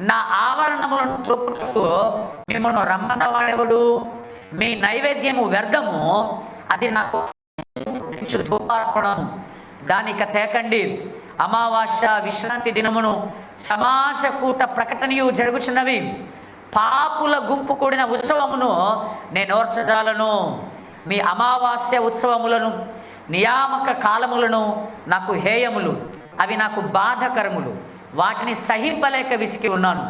నా ఆవరణములను త్రొక్కుటకు మిమ్మల్ని రమ్మన్నవాడెవడు? మీ నైవేద్యము వ్యర్థము, అది నాకు ధూపార్పణం, దానిక తేకండి. అమావాస్య విశ్రాంతి దినమును సమాజ కూట ప్రకటనయు జరుగుచున్నవి. పాపుల గుంపు కూడిన ఉత్సవమును నేను ఓర్చజాలను. మీ అమావాస్య ఉత్సవములను, నియామక కాలములను నాకు హేయములు, అవి నాకు బాధకరములు, వాటిని సహింపలేక విసికి ఉన్నాను.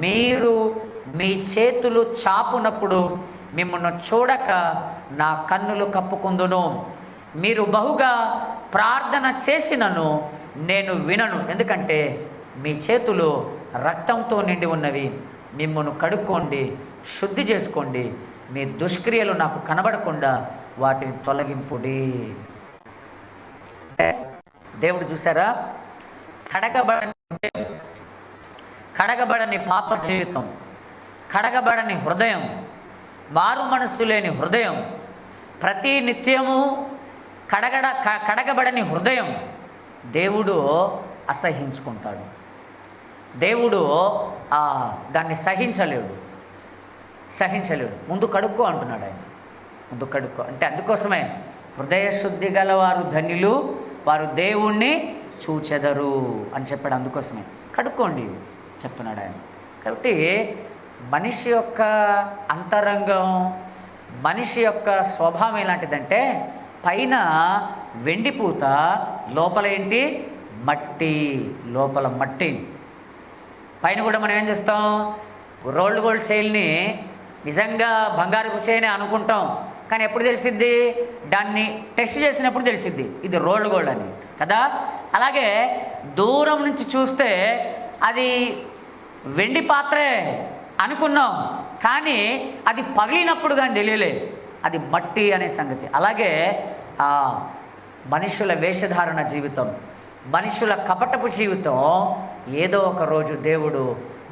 మీరు మీ చేతులు చాపునప్పుడు మిమ్మల్ని చూడక నా కన్నులు కప్పుకుందును. మీరు బహుగా ప్రార్థన చేసినను నేను వినను, ఎందుకంటే మీ చేతులు రక్తంతో నిండి ఉన్నవి. మిమ్మల్ని కడుక్కోండి, శుద్ధి చేసుకోండి, మీ దుష్క్రియలు నాకు కనబడకుండా వాటిని తొలగింపుడి. దేవుడు చూసారా, కడగబడని పాప జీవితం, కడగబడని హృదయం, మారు మనస్సు లేని హృదయం, ప్రతి నిత్యము కడగబడని హృదయం దేవుడు అసహించుకుంటాడు. దేవుడు దాన్ని సహించలేడు. ముందు కడుక్కో అంటున్నాడు ఆయన. ముందు కడుక్కో అంటే అందుకోసమే హృదయ శుద్ధి గల వారు ధన్యులు, వారు దేవుణ్ణి చూచెదరు అని చెప్పాడు. అందుకోసమే కడుక్కోండి చెప్తున్నాడు ఆయన. కాబట్టి మనిషి యొక్క అంతరంగం, మనిషి యొక్క స్వభావం ఎలాంటిదంటే, పైన వెండిపూత, లోపల ఏంటి? మట్టి. లోపల మట్టి. పైన కూడా మనం ఏం చేస్తాం? రోల్డ్ గోల్డ్ చైల్ని నిజంగా బంగారు చైనే అనుకుంటాం, కానీ ఎప్పుడు తెలిసిద్ది? దాన్ని టెస్ట్ చేసినప్పుడు తెలిసిద్ది ఇది రోల్డ్ గోల్డ్ అని కదా. అలాగే దూరం నుంచి చూస్తే అది వెండి పాత్రే అనుకున్నాం, కానీ అది పగిలినప్పుడు కానీ తెలియలే అది మట్టి అనే సంగతి. అలాగే మనుషుల వేషధారణ జీవితం, మనుషుల కపటపు జీవితం ఏదో ఒక రోజు దేవుడు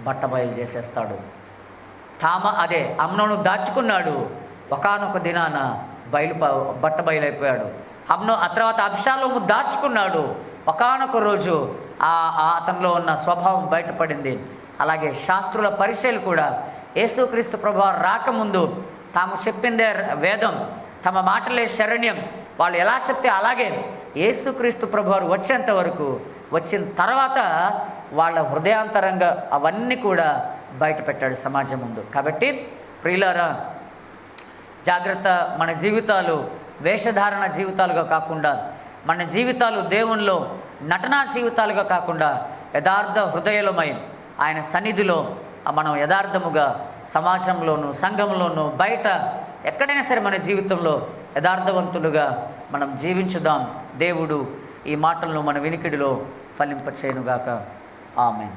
బట్టబయలు చేసేస్తాడు. అమ్నోను దాచుకున్నాడు, ఒకానొక దినాన బట్టబయలైపోయాడు. ఆ తర్వాత అబ్షాలోము దాచుకున్నాడు. ఒకానొక రోజు అతనిలో ఉన్న స్వభావం బయటపడింది. అలాగే శాస్త్రుల పరిచయలు కూడా యేసుక్రీస్తు ప్రభువారు రాకముందు తాము చెప్పిందే వేదం, తమ మాటలే శరణ్యం, వాళ్ళు ఎలా చెప్తే అలాగే యేసుక్రీస్తు ప్రభువారు వచ్చేంత వరకు, వచ్చిన తర్వాత వాళ్ళ హృదయాంతరంగా అవన్నీ కూడా బయట పెట్టాడు సమాజం ముందు. కాబట్టి ప్రియులారా, జాగ్రత్త. మన జీవితాలు వేషధారణ జీవితాలుగా కాకుండా, మన జీవితాలు దేవునిలో నటనా జీవితాలుగా కాకుండా యథార్థ హృదయలమై ఆయన సన్నిధిలో మనం యథార్థముగా సమాజంలోనూ, సంఘంలోనూ, బయట ఎక్కడైనా సరే మన జీవితంలో యథార్థవంతులుగా మనం జీవించుదాం. దేవుడు ఈ మాటలను మన వినికిడిలో ఫలింపచేయునుగాక. ఆమేన్.